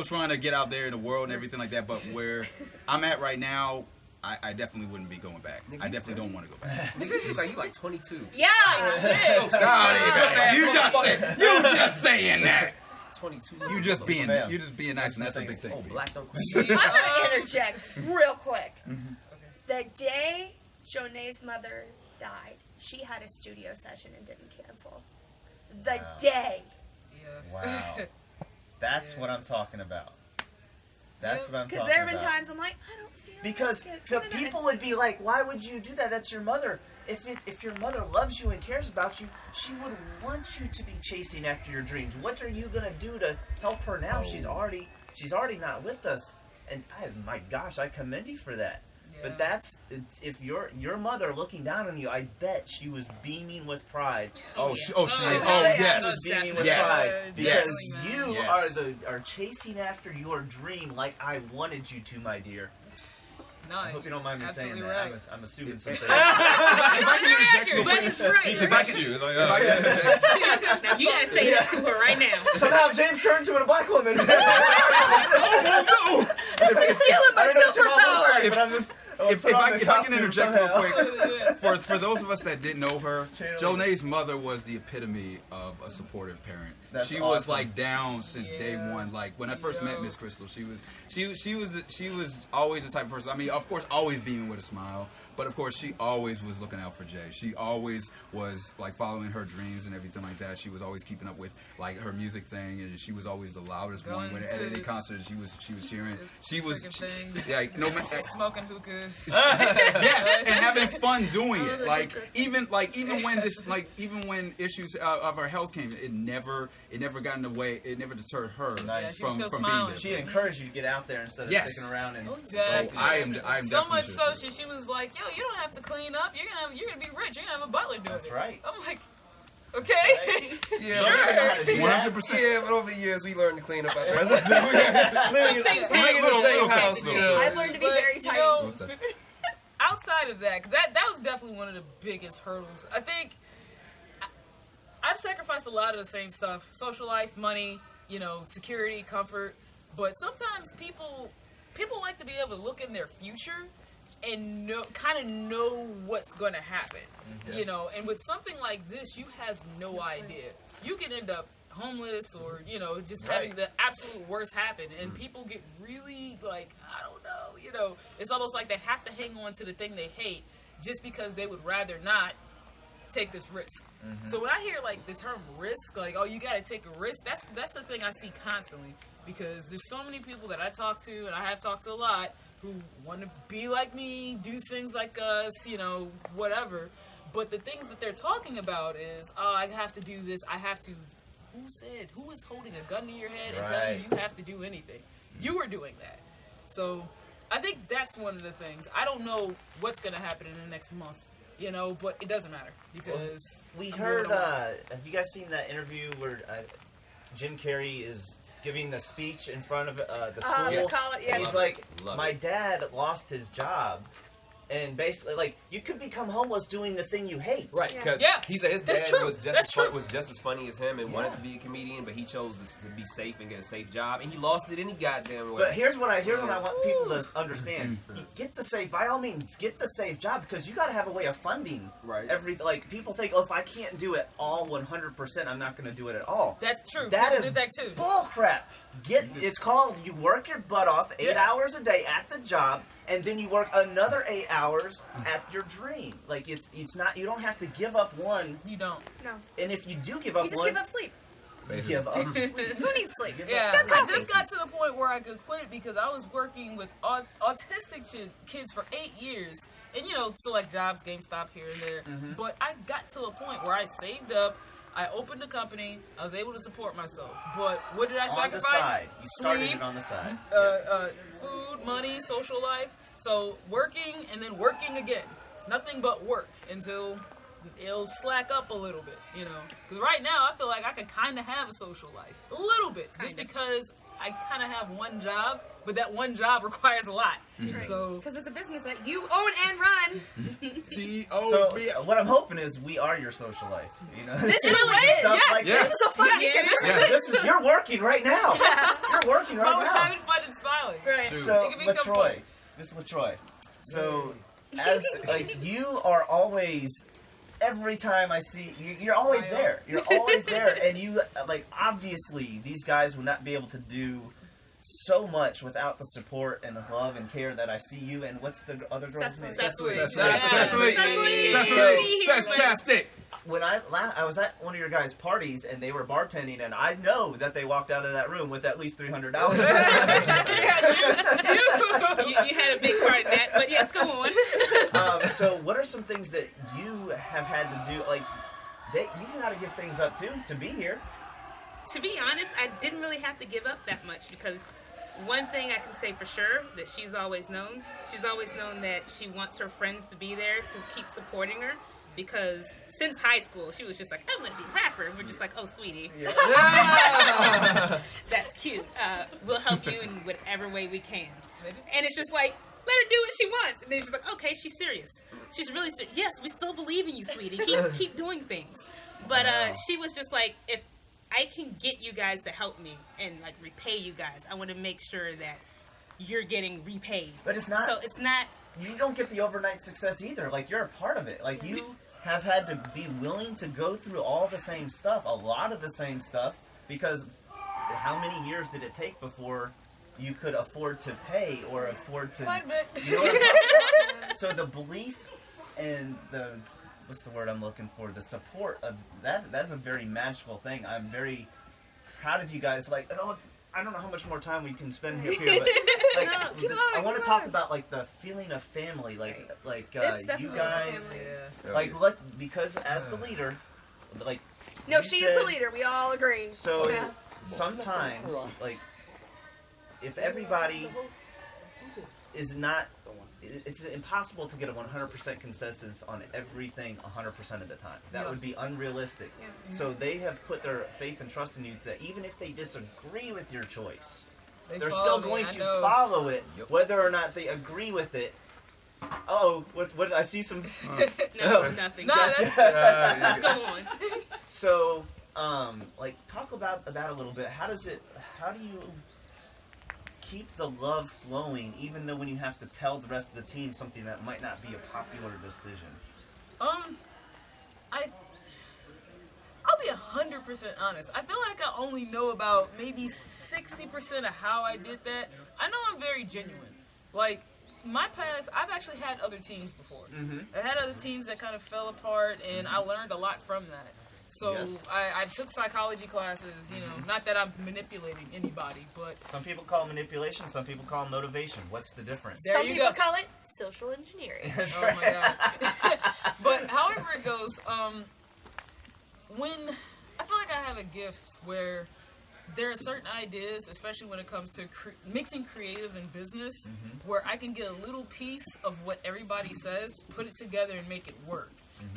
trying to get out there in the world and everything like that. But where I'm at right now, I definitely wouldn't be going back. I definitely don't want to go back. You like 22. Yeah. You just saying that. 22. You just being nice, and that's a big thing. Oh, black don't I'm gonna interject real quick. The day Jonay's mother died, she had a studio session and didn't cancel. The Wow. day. Wow. That's what I'm talking about. That's what I'm talking Because about. there have been times I'm like, I don't feel Because like it. the people would be like, why would you do that? That's your mother. If your mother loves you and cares about you, she would want you to be chasing after your dreams. What are you gonna do to help her now? She's already not with us. And my gosh, I commend you for that. But if your mother looking down on you, I bet she was beaming with pride. She is. She Yes. was beaming with Yes. pride because Yes. you Yes. are chasing after your dream like I wanted you to, my dear. No, I hope you don't mind me saying absolutely that. right. I'm assuming something. If I can interject real But quick. it's right. If I can do it, like, If I can interject. Now you gotta say this to her right now. Somehow James turned to a black woman. You're stealing my superpower. If I can interject real quick. quick, for those of us that didn't know her, Channel. Jonay's mother was the epitome of a supportive parent. That's She was awesome. like down since day one. Like when I first met Miss Crystal, she was always the type of person. I mean, of course, always beaming with a smile. But of course, she always was looking out for Jay. She always was like following her dreams and everything like that. She was always keeping up with like her music thing, and she was always the loudest one. Going When at to any concert, she was cheering. She was Freaking things. yeah, no matter. Smoking hookah. Yeah, and having fun doing it. Like even when issues of her health came, it never got in the way. It never deterred her Nice. Yeah, from she's still being smiling. there. She encouraged you to get out there instead of Yes. sticking around and. Exactly. So I'm So definitely much sure. so she was like, "Yo, you don't have to clean up. You're gonna be rich. You're gonna have a butler do That's it." right. I'm like, okay. Yeah, Don't even know how to do that. 100%. Yeah, but over the years we learned to clean up after ourselves. Living in the same house. You know. I've learned to be very you tight. know, What's that? outside of that, 'cause that was definitely one of the biggest hurdles. I think I've sacrificed a lot of the same stuff: social life, money, you know, security, comfort. But sometimes people like to be able to look in their future and know what's going to happen. Yes. You know, and with something like this, you have no idea. You can end up homeless or, you know, just having the absolute worst happen. And people get really like, I don't know, you know, it's almost like they have to hang on to the thing they hate just because they would rather not take this risk. So when I hear like the term risk, like, oh, you got to take a risk, that's the thing I see constantly, because there's so many people that I talk to, and I have talked to a lot, who want to be like me, do things like us, you know, whatever. But the things that they're talking about is, oh, I have to do this, I have to. Who is holding a gun to your head and telling you have to do anything? You were doing that. So I think that's one of the things. I don't know what's going to happen in the next month, you know, but it doesn't matter because we heard. Have you guys seen that interview where Jim Carrey is giving the speech in front of the school? He's like, my dad lost his job. And basically, like, you could become homeless doing the thing you hate. Right, because he said his dad was just as funny as him and wanted to be a comedian, but he chose to be safe and get a safe job, and he lost it any goddamn way. But here's what I want people to understand. Get the safe, by all means, get the safe job, because you got to have a way of funding everything. Like, people think, oh, if I can't do it all 100%, I'm not going to do it at all. That's true. That is did that too. Bull crap. It's called, you work your butt off 8 hours a day at the job, and then you work another 8 hours at your dream. Like, it's not, you don't have to give up one. You don't. No. And if you do give up one, give up sleep. Give up sleep. Who needs sleep? Yeah, I just got to the point where I could quit because I was working with autistic kids for 8 years. And, you know, select jobs, GameStop here and there. But I got to a point where I saved up. I opened a company. I was able to support myself. But what did I sacrifice? On the side. You started Sleep, it on the side. Food, money, social life. So working and then working again. Nothing but work until it'll slack up a little bit, you know. Because right now I feel like I could kind of have a social life. A little bit. Just because I kind of have one job, but that one job requires a lot. So because it's a business that you own and run. So what I'm hoping is we are your social life. You know, this really is. This is a fun This is you're working right now. You're working right now. We're having fun and smiling. Right. So LaTroy, this is LaTroy. So as like you are always. Every time I see you, you're always there. You're always there, and you like obviously these guys would not be able to do so much without the support and the love and care that I see you. And what's the other girl's name? Cecily. Fantastic. When I was at one of your guys' parties and they were bartending, and I know that they walked out of that room with at least $300. You had a big part in that, but yes, go on. So, what are some things that you have had to do? Like, you've got to give things up too to be here. To be honest, I didn't really have to give up that much because one thing I can say for sure that she's always known that she wants her friends to be there to keep supporting her. Because since high school, she was just like, I'm going to be a rapper. And we're just like, oh, sweetie. That's cute. We'll help you in whatever way we can. And it's just like, let her do what she wants. And then she's like, okay, she's serious. She's really serious. Yes, we still believe in you, sweetie. Keep doing things. But she was just like, if I can get you guys to help me and like repay you guys, I want to make sure that you're getting repaid. But it's not. So it's not. You don't get the overnight success either. Like, you're a part of it. Like, you have had to be willing to go through all the same stuff, a lot of the same stuff, because how many years did it take before you could afford to pay or afford to... You know what I mean? So the belief and the... What's the word I'm looking for? The support of that, that's a very magical thing. I'm very proud of you guys. Like, I don't know how much more time we can spend here, but like, I want to talk about like the feeling of family, like you guys, like because as the leader, like she's the leader. We all agree. So sometimes, like, if everybody is not, it's impossible to get a 100% consensus on everything 100% of the time. That would be unrealistic. So they have put their faith and trust in you that even if they disagree with your choice, they're still going to follow it, whether or not they agree with it. What I see some... No, nothing. Gotcha. Let's go on. So, like, talk about that a little bit. How do you keep the love flowing, even though when you have to tell the rest of the team something that might not be a popular decision? I'll be 100% honest. I feel like I only know about maybe 60% of how I did that. I know I'm very genuine. Like, my past, I've actually had other teams before. Mm-hmm. I had other teams that kind of fell apart, and I learned a lot from that. So Yes. I took psychology classes, you know, not that I'm manipulating anybody, but... Some people call it manipulation, some people call it motivation. What's the difference? There Some you people go. call it social engineering. That's Oh right. my God. But however it goes, when I feel like I have a gift where there are certain ideas, especially when it comes to mixing creative and business, where I can get a little piece of what everybody says, put it together, and make it work.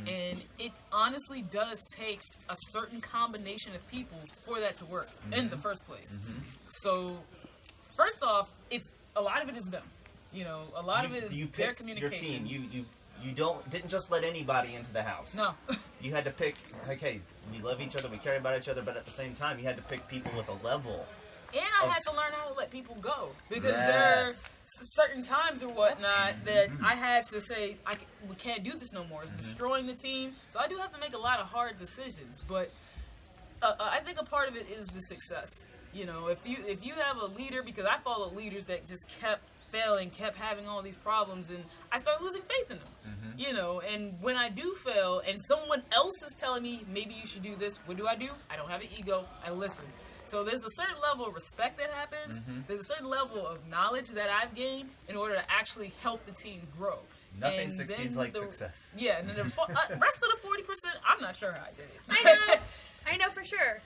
And it honestly does take a certain combination of people for that to work in the first place. So, first off, it's a lot of it is them. You know, a lot of it is their communication. Your team. You didn't just let anybody into the house. No. You had to pick. Okay, we love each other, we care about each other, but at the same time, you had to pick people with a level. And I had to learn how to let people go because there are certain times or whatnot that I had to say, we can't do this no more. It's destroying the team. So I do have to make a lot of hard decisions. But I think a part of it is the success. You know, if you have a leader, because I followed leaders that just kept failing, kept having all these problems, and I started losing faith in them. You know, and when I do fail and someone else is telling me maybe you should do this, what do? I don't have an ego. I listen. So there's a certain level of respect that happens. There's a certain level of knowledge that I've gained in order to actually help the team grow. Nothing And succeeds then like the- success. Yeah, and then the rest of the 40%, I'm not sure how I did it. I know for sure.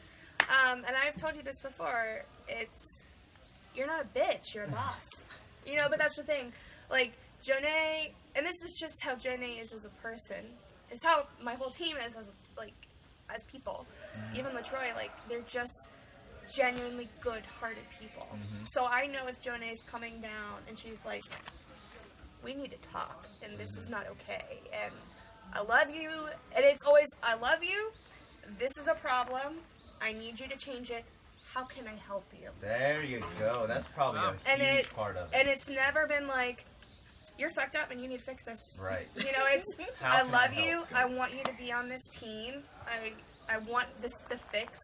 And I've told you this before. You're not a bitch. You're a boss. You know, but that's the thing. Like Jonay, and this is just how Jonay is as a person. It's how my whole team is as people. Even LaTroy, they're just genuinely good-hearted people. So I know if Jonay's coming down and she's like, we need to talk, and this is not okay, and I love you, and it's always, I love you, this is a problem, I need you to change it, how can I help you? There you go. That's probably a huge part of it. And it's never been like, you're fucked up and you need to fix this. Right. You know, it's, I love you, I want you to be on this team, I want this to fix.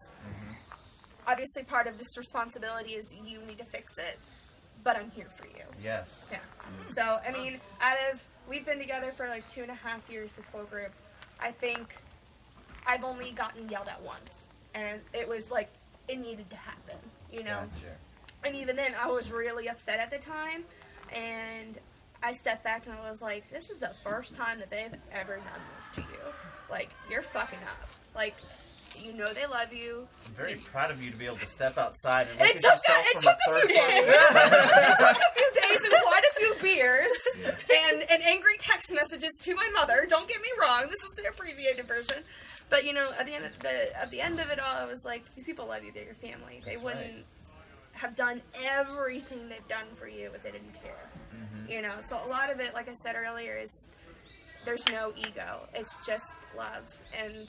Obviously, part of this responsibility is you need to fix it, but I'm here for you. Yes. Yeah. So, I mean, we've been together for 2.5 years, this whole group. I think I've only gotten yelled at once. And it was it needed to happen, you know? Gotcha. And even then, I was really upset at the time. And I stepped back and I was like, this is the first time that they've ever done this to you. You're fucking up. You know they love you. I'm very proud of you to be able to step outside and look It at took yourself a from a few third days. It took a few days and quite a few beers and angry text messages to my mother. Don't get me wrong, this is the abbreviated version. But at the end of it all, I was like, these people love you. They're your family. They wouldn't have done everything they've done for you if they didn't care. You know, so a lot of it, like I said earlier, is there's no ego. It's just love and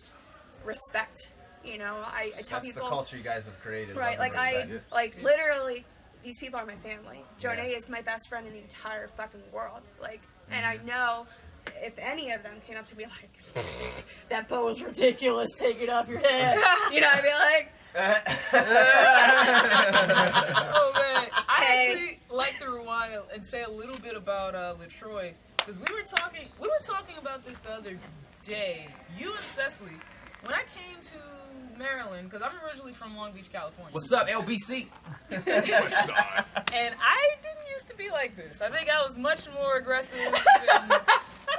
respect. You know, I tell That's people. the culture you guys have created. Right, love and respect. literally, these people are my family. Jonay is my best friend in the entire fucking world. And I know if any of them came up to me that bow is ridiculous, take it off your head. You know, I'd be like, Oh man, I actually like to rewind and say a little bit about LaTroy, because we were talking about this the other day. You and Cecily, when I came to Maryland, because I'm originally from Long Beach, California. What's up, LBC? And I didn't used to be like this. I think I was much more aggressive and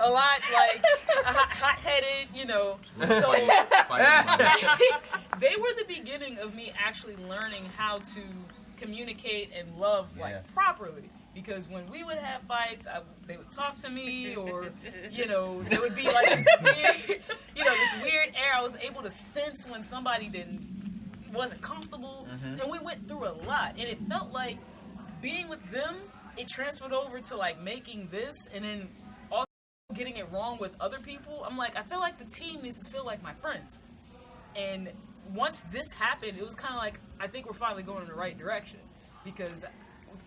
a lot hot-headed, you know. So they were the beginning of me actually learning how to communicate and love properly. Because when we would have fights, they would talk to me, or there would be this weird, this weird air. I was able to sense when somebody wasn't comfortable, and we went through a lot. And it felt like being with them, it transferred over to making this, and then also getting it wrong with other people. I'm I feel like the team needs to feel like my friends. And once this happened, it was kind of I think we're finally going in the right direction, because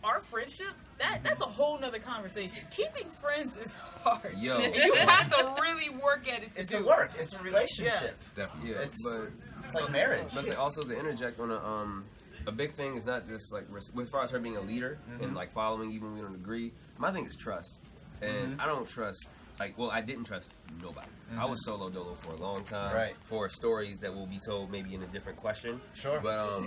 our friendship, that's a whole nother conversation. Keeping friends is hard. Yo. You have to really work at it to It's do a work. It's a relationship. Definitely. Yeah. It's like marriage. But also to interject on a big thing is not just like as far as her being a leader and like following even when we don't agree. My thing is trust, and I don't trust. I didn't trust nobody. I was solo dolo for a long time. For stories that will be told maybe in a different question. Sure. But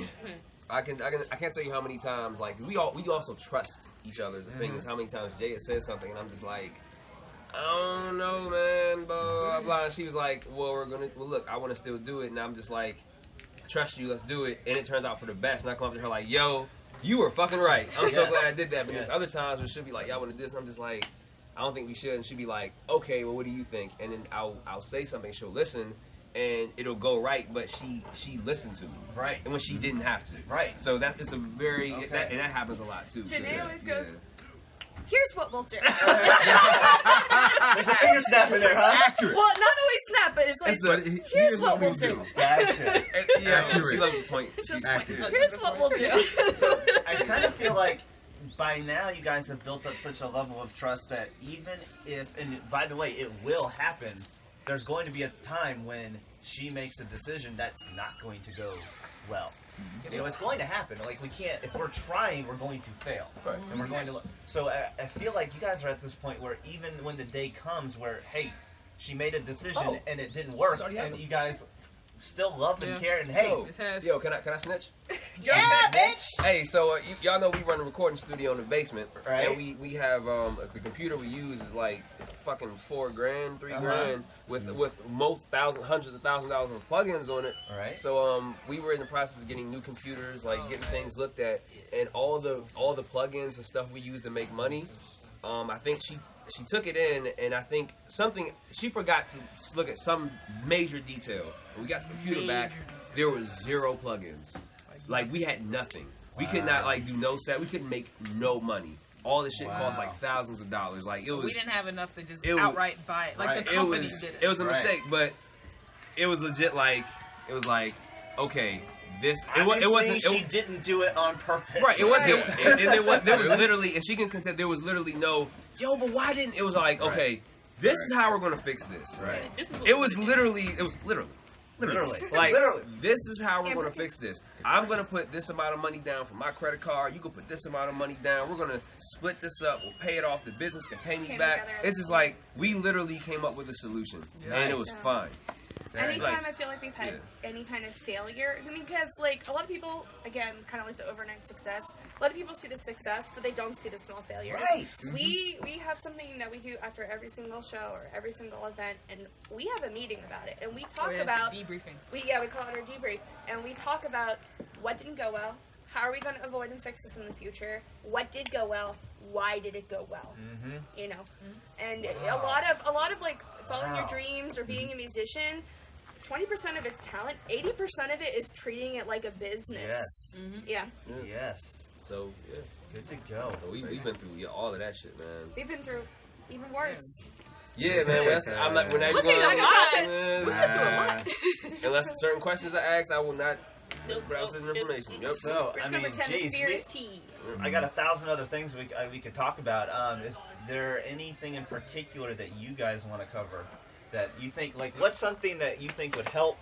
I can't tell you how many times like we also trust each other. The thing is how many times Jay has said something and I'm just like, I don't know, man, blah blah. And she was like, well, look, I want to still do it, and I'm just like, I trust you, let's do it. And it turns out for the best. And I come up to her like, yo, you were fucking right. I'm so glad I did that. But there's other times where she'll be like, y'all want to do this, and I'm just like, I don't think we should. And she'll be like, okay, well, what do you think? And then I'll say something, she'll listen, and it'll go right, but she listened to me. Right. And when she didn't have to. Right. So that is a very, and that happens a lot too. Janae always goes, here's what we'll do. There's a finger snap in there, huh? Accurate. Well, not always snap, but it's like, here's what we'll do. Gotcha. She loves the point. She's Accurate. Here's what we'll do. So I kind of feel like by now you guys have built up such a level of trust that even if, and by the way, it will happen, there's going to be a time when she makes a decision that's not going to go well. You know, it's going to happen. Like, we can't, if we're trying, we're going to fail. Right. And we're going to, so I feel like you guys are at this point where even when the day comes where, hey, she made a decision and it didn't work, and you guys still love and care, and hey. Yo, can I snitch? Yeah, bitch! Hey, so y'all know we run a recording studio in the basement, right? And we have the computer we use is like fucking $4,000, $3,000 with hundreds of thousands of dollars of plugins on it. All right. So we were in the process of getting new computers, like getting things looked at, and all the plugins and stuff we use to make money. I think she took it in, and I think she forgot to look at some major detail. When we got the computer back, there was 0 plugins. Like, we had nothing. We could not like do no set. We couldn't make no money. All this shit cost like thousands of dollars. Like, it was. We didn't have enough to just outright buy it. Like the company did it. It was a mistake, but it was legit. Like, it was like, okay. It wasn't. She didn't do it on purpose. Right. It wasn't. And there was literally, and she can contest. There was literally no. Yo, but why didn't? It was like, okay, this is how we're gonna fix this. Right. It was literally. Like, this is how we're gonna fix this. I'm gonna put this amount of money down for my credit card. You can put this amount of money down. We're gonna split this up. We'll pay it off. The business can pay me back. It's just like we literally came up with a solution, and it was fine. Anytime I feel like we've had any kind of failure, I mean, because like a lot of people, again, kind of like the overnight success, a lot of people see the success, but they don't see the small failures. Right. We have something that we do after every single show or every single event, and we have a meeting about it, and we talk about debriefing. We call it our debrief, and we talk about what didn't go well, how are we going to avoid and fix this in the future, what did go well, why did it go well, you know, and a lot of like following your dreams or being a musician. 20% of it's talent. 80% of it is treating it like a business. Yes. Yeah. Yes. So good to go. So we've been through all of that shit, man. We've been through even worse. Yeah, man. I'm not. We're not even going. Unless certain questions are asked, I will not browse this information. Yep. So We're just I gonna mean, pretend geez, the fear is tea. I got 1,000 other things we could talk about. Is there anything in particular that you guys want to cover? That you think, like, what's something that you think would help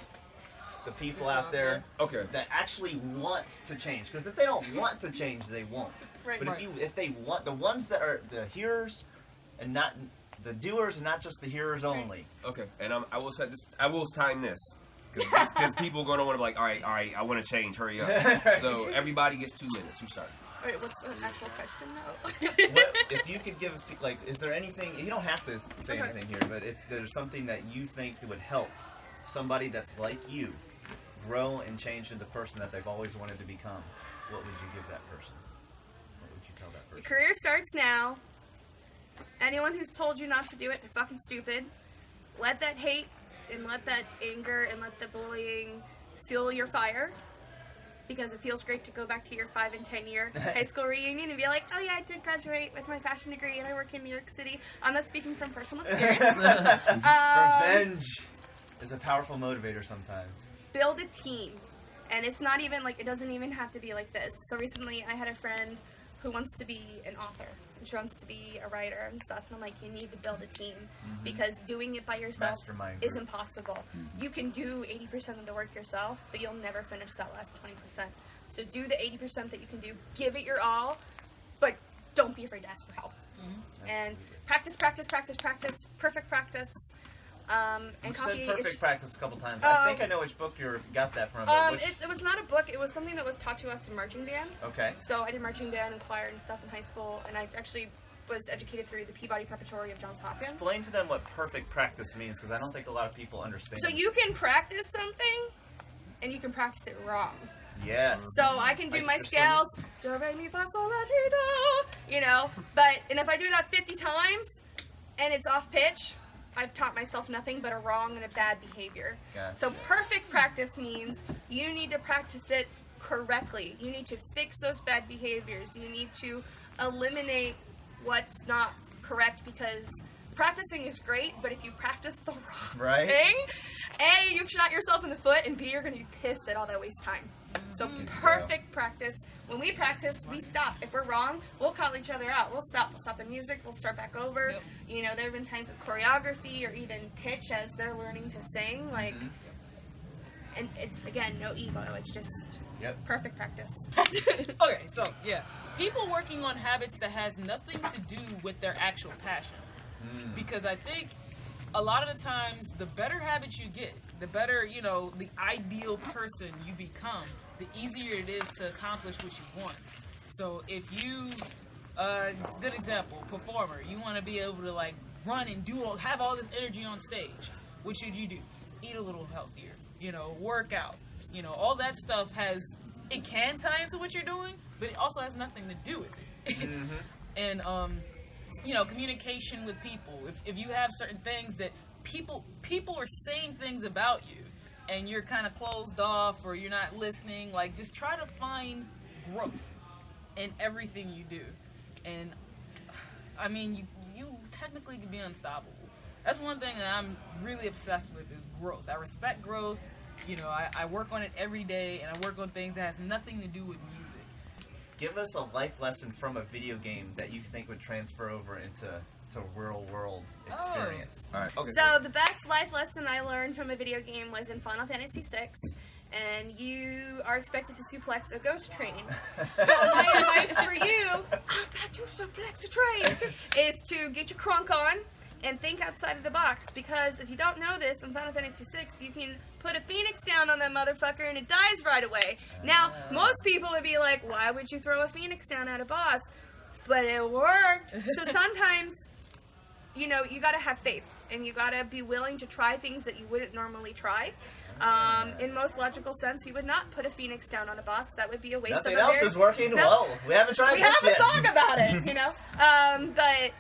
the people out there that actually want to change? Because if they don't want to change, they won't. Right. But if they want, the ones that are the hearers and not the doers, and not just the hearers only. Okay, and I will say this. I will time this because people are going to want to be like, all right, I want to change. Hurry up. So everybody gets 2 minutes. Who starts? Wait, what's the actual question though? If you could give, like, is there anything, you don't have to say anything here, but if there's something that you think that would help somebody that's like you grow and change into the person that they've always wanted to become, what would you give that person? What would you tell that person? Your career starts now. Anyone who's told you not to do it, they're fucking stupid. Let that hate and let that anger and let the bullying fuel your fire. Because it feels great to go back to your 5 and 10 year high school reunion and be like, oh yeah, I did graduate with my fashion degree and I work in New York City. I'm not speaking from personal experience. Revenge is a powerful motivator sometimes. Build a team. And it's not even like, it doesn't even have to be like this. So recently I had a friend who wants to be an author, and she wants to be a writer and stuff. And I'm like, you need to build a team because doing it by yourself is impossible. You can do 80% of the work yourself, but you'll never finish that last 20%. So do the 80% that you can do. Give it your all, but don't be afraid to ask for help. And practice, practice, practice, practice. Perfect practice. And you copy said perfect practice a couple times. I think I know which book you got that from. It was not a book. It was something that was taught to us in marching band. Okay. So I did marching band and choir and stuff in high school, and I actually was educated through the Peabody Preparatory of Johns Hopkins. Explain to them what perfect practice means, because I don't think a lot of people understand. So you can practice something, and you can practice it wrong. Yes. So I can do my scales, do re mi fa sol la ti do, you know. And if I do that 50 times, and it's off pitch, I've taught myself nothing but a wrong and a bad behavior. Gotcha. So perfect practice means you need to practice it correctly. You need to fix those bad behaviors. You need to eliminate what's not correct, because practicing is great, but if you practice the wrong thing, A, you've shot yourself in the foot, and B, you're going to be pissed that all that wastes time. So perfect practice. When we practice, we stop. If we're wrong, we'll call each other out. We'll stop. We'll stop the music. We'll start back over. You know, there have been times of choreography or even pitch as they're learning to sing. Like, and it's, again, no ego. It's just perfect practice. Okay, so, yeah. People working on habits that has nothing to do with their actual passion. Because I think a lot of the times, the better habits you get, the better, you know, the ideal person you become, the easier it is to accomplish what you want. So if you, good example, performer, you want to be able to like run and have all this energy on stage. What should you do? Eat a little healthier, you know, work out, you know, all that stuff it can tie into what you're doing, but it also has nothing to do with it. And, you know, communication with people. If you have certain things that people are saying things about you and you're kind of closed off or you're not listening, like just try to find growth in everything you do. And I mean, you technically can be unstoppable. That's one thing that I'm really obsessed with is growth. I respect growth. You know, I work on it every day, and I work on things that has nothing to do with music. Give us a life lesson from a video game that you think would transfer over into real world experience. All right. Okay. So the best life lesson I learned from a video game was in Final Fantasy VI, and you are expected to suplex a ghost train. So my advice for you, I'm about to suplex a train, is to get your crunk on and think outside of the box, because if you don't know this, in Final Fantasy VI, you can put a phoenix down on that motherfucker and it dies right away. Now, most people would be like, why would you throw a phoenix down at a boss? But it worked. So sometimes, you know, you gotta have faith, and you gotta be willing to try things that you wouldn't normally try. In most logical sense, you would not put a phoenix down on a boss. That would be a waste Nothing of else is working. Well, we haven't tried we this have yet. a song about it, you know. But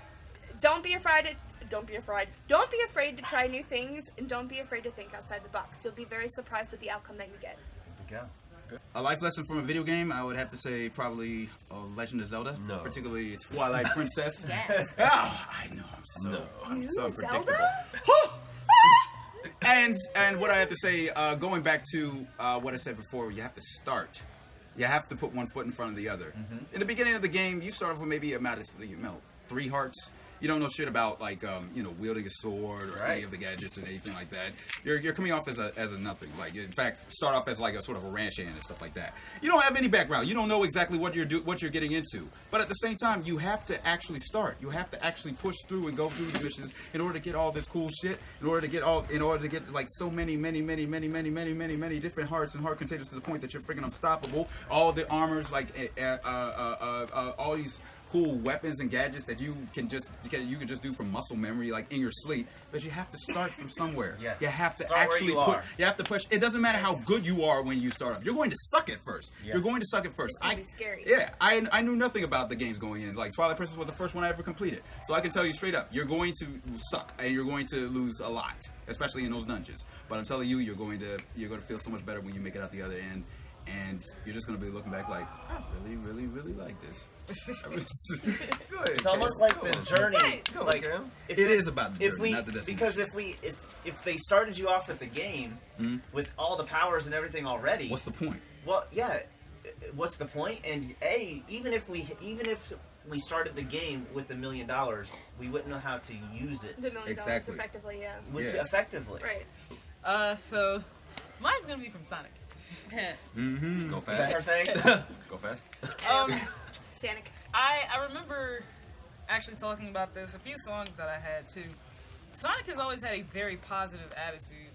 don't be afraid to try new things, and don't be afraid to think outside the box. You'll be very surprised with the outcome that you get. Good to go. A life lesson from a video game, I would have to say probably Legend of Zelda. No. Particularly Twilight Princess. Yes. Oh, I know. I'm so predictable. And what I have to say, going back to what I said before, you have to start. You have to put one foot in front of the other. In the beginning of the game, you start off with maybe a modest, 3 hearts. You don't know shit about like wielding a sword or any of the gadgets and anything like that. You're coming off as a nothing. Like, in fact, start off as like a sort of a ranch hand and stuff like that. You don't have any background. You don't know exactly what you're getting into. But at the same time, you have to actually start. You have to actually push through and go through the missions in order to get all this cool shit. In order to get like so many different hearts and heart containers to the point that you're freaking unstoppable. All the armors, like all these cool weapons and gadgets that you can just do from muscle memory, like in your sleep. But you have to start from somewhere. Yes. You have to Start actually you have to push. It doesn't matter how good you are when you start off. You're going to suck at first. Yes. You're going to suck at first. It's gonna be scary. Yeah, I knew nothing about the games going in. Like, Twilight Princess was the first one I ever completed. So I can tell you straight up, you're going to suck and you're going to lose a lot, especially in those dungeons. But I'm telling you, you're going to feel so much better when you make it out the other end. And you're just going to be looking back like, I really, really, really like this. It's almost like the journey. Like, it is about the journey, not the destination. Because if they started you off at the game with all the powers and everything already, what's the point? Well, yeah, what's the point? And even if we started the game with $1 million, we wouldn't know how to use it. The $1 million effectively, yeah. Effectively. Right. So mine's gonna be from Sonic. Mm-hmm. Go Is that her fast. thing? Go fast. Sonic. I remember actually talking about this, a few songs that I had too. Sonic has always had a very positive attitude,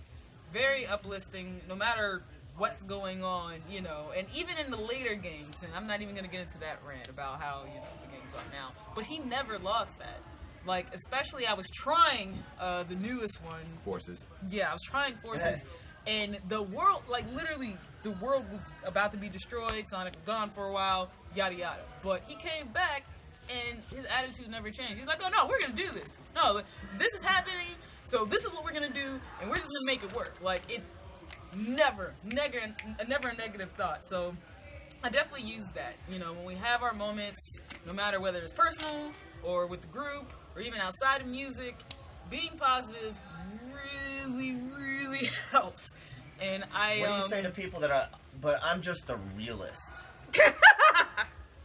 very uplifting, no matter what's going on, you know, and even in the later games, and I'm not even going to get into that rant about how, you know, the games are now, but he never lost that. Like, especially I was trying the newest one. Forces. Yeah, I was trying Forces, and the world, like, literally, the world was about to be destroyed, Sonic was gone for a while, yada yada. But he came back, and his attitude never changed. He's like, oh no, we're going to do this. No, this is happening, so this is what we're going to do, and we're just going to make it work. Like, it never a negative thought. So I definitely use that. You know, when we have our moments, no matter whether it's personal or with the group or even outside of music, being positive really helps. And What do you say to people but I'm just a realist?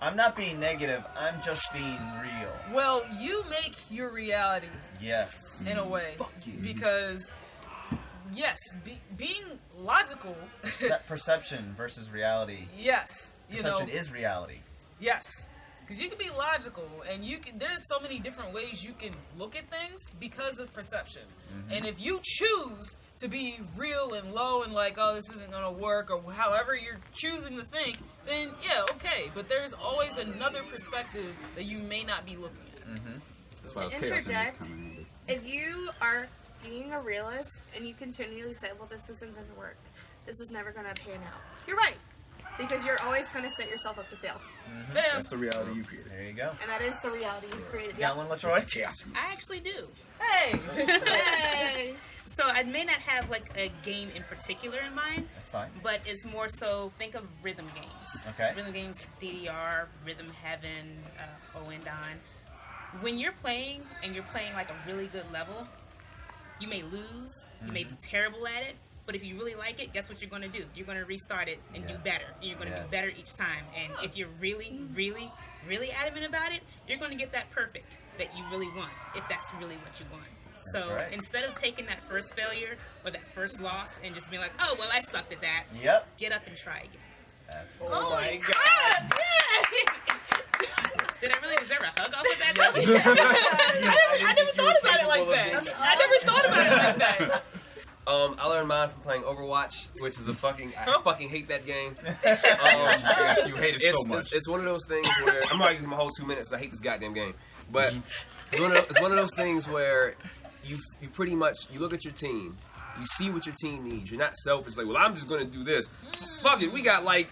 I'm not being negative, I'm just being real. Well, you make your reality. Yes. In a way. Because yes, being logical. That perception versus reality. Yes. Perception is reality. Yes. Because you can be logical, and there's so many different ways you can look at things because of perception. Mm-hmm. And if you choose to be real and low and like, oh, this isn't going to work, or however you're choosing to think, then yeah, okay. But there's always another perspective that you may not be looking at. Mm-hmm. That's why To chaos in this interject, kind of handy. if you are being a realist and you continually say, well, this isn't going to work, this is never going to pan out, you're right. Because you're always going to set yourself up to fail. Mm-hmm. Bam. That's the reality you created. There you go. And that is the reality you created. Got one, LaTroy? Chaos. I actually do. Hey! Hey! So I may not have like a game in particular in mind, That's fine. but it's more so think of rhythm games. Okay. Rhythm games, DDR, Rhythm Heaven, Oendon. When you're playing and you're playing like a really good level, you may lose, you may be terrible at it, but if you really like it, guess what you're going to do? You're going to restart it and do better. You're going to do better each time. And if you're really adamant about it, you're going to get that perfect that you really want, if that's really what you want. So instead of taking that first failure or that first loss and just being like, oh, well, I sucked at that, get up and try again. Absolutely. Oh my God! Did I really deserve a hug off of that? I never thought about it like that. I never thought about it like that. I learned mine from playing Overwatch, which is I fucking hate that game. You hate it so much. It's one of those things where I'm not using my whole 2 minutes. I hate this goddamn game, but it's one of those things where you pretty much you look at your team, you see what your team needs. You're not selfish like, well, I'm just gonna do this. Fuck it, we got like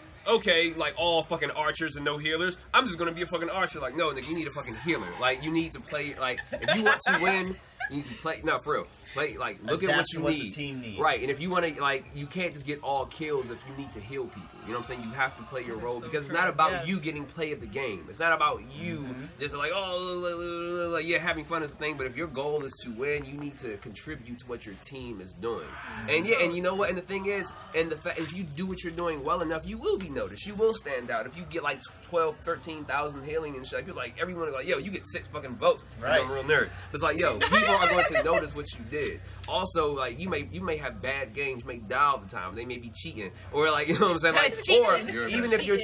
all fucking archers and no healers. I'm just gonna be a fucking archer. Like, no, nigga, you need a fucking healer. Like, you need to play. Like, if you want to win, you need to play. No, for real. Play, like, look at what you need. The team needs. Right, and if you want to, like, you can't just get all kills if you need to heal people. You know what I'm saying? You have to play your role because it's not about you getting play of the game. It's not about you just like, having fun is the thing. But if your goal is to win, you need to contribute to what your team is doing. And and you know what? And the thing is, if you do what you're doing well enough, you will be noticed. You will stand out. If you get like 13,000 healing and shit, you're like, everyone is like, yo, you get 6 fucking votes. Right. I'm a real nerd. It's like, yo, people are going to notice what you did. Also, like, you may have bad games, may die all the time. They may be cheating, or like, you know what I'm saying, like, or even if your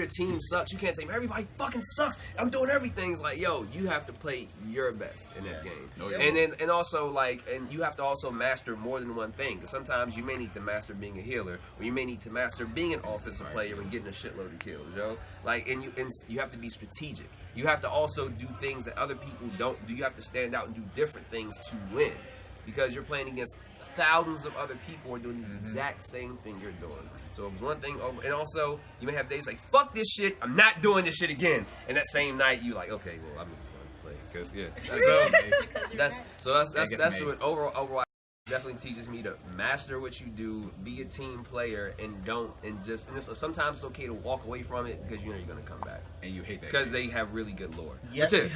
team sucks, you can't say everybody fucking sucks. I'm doing everything. It's like, yo, you have to play your best in that game, and also like, and you have to also master more than one thing. Because sometimes you may need to master being a healer, or you may need to master being an offensive player and getting a shitload of kills, yo. Like, and you have to be strategic. You have to also do things that other people don't do. You have to stand out and do different things to win, because you're playing against thousands of other people who are doing the exact same thing you're doing. So if it's one thing over, and also you may have days like, fuck this shit, I'm not doing this shit again. And that same night you like, okay, well, I'm just gonna play, because that's what overall definitely teaches me to master what you do, be a team player, and sometimes it's okay to walk away from it because you know you're gonna come back. And you hate that because they have really good lore. Yes, yes,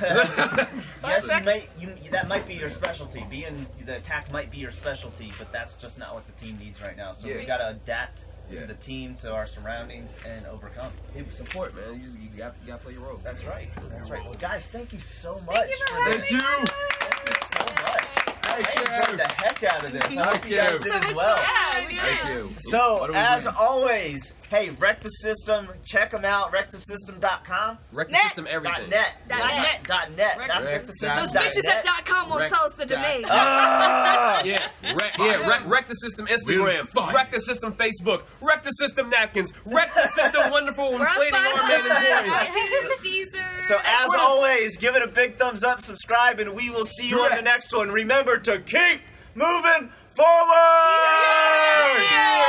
that might be your specialty. Being the attack might be your specialty, but that's just not what the team needs right now. So we gotta adapt the team, to our surroundings, and overcome. People support, man. You gotta play your role. That's right. That's right. Well, guys, thank you so much. Thank you for having this. me. Thank you so much. I enjoyed the heck out of this. I hope you guys did So as much well. fun. Thank you. So, What do we as win? always, hey, Wreck the System, check them out, wreckthesystem.com. Wreck the Net. system, everything. .net. .net. .net. Wreck- Not Wreck Those wreckthesystem.net. bitches at .com won't tell us the domain. Ah! Wreck the system Instagram, Fun. wreck the system Facebook, wreck the system napkins, wreck the system wonderful We're on inflating armband and Spotify, coins. iTunes, Caesar. So as always, give it a big thumbs up, subscribe, and we will see you on the next one. Remember to keep moving forward! Yeah.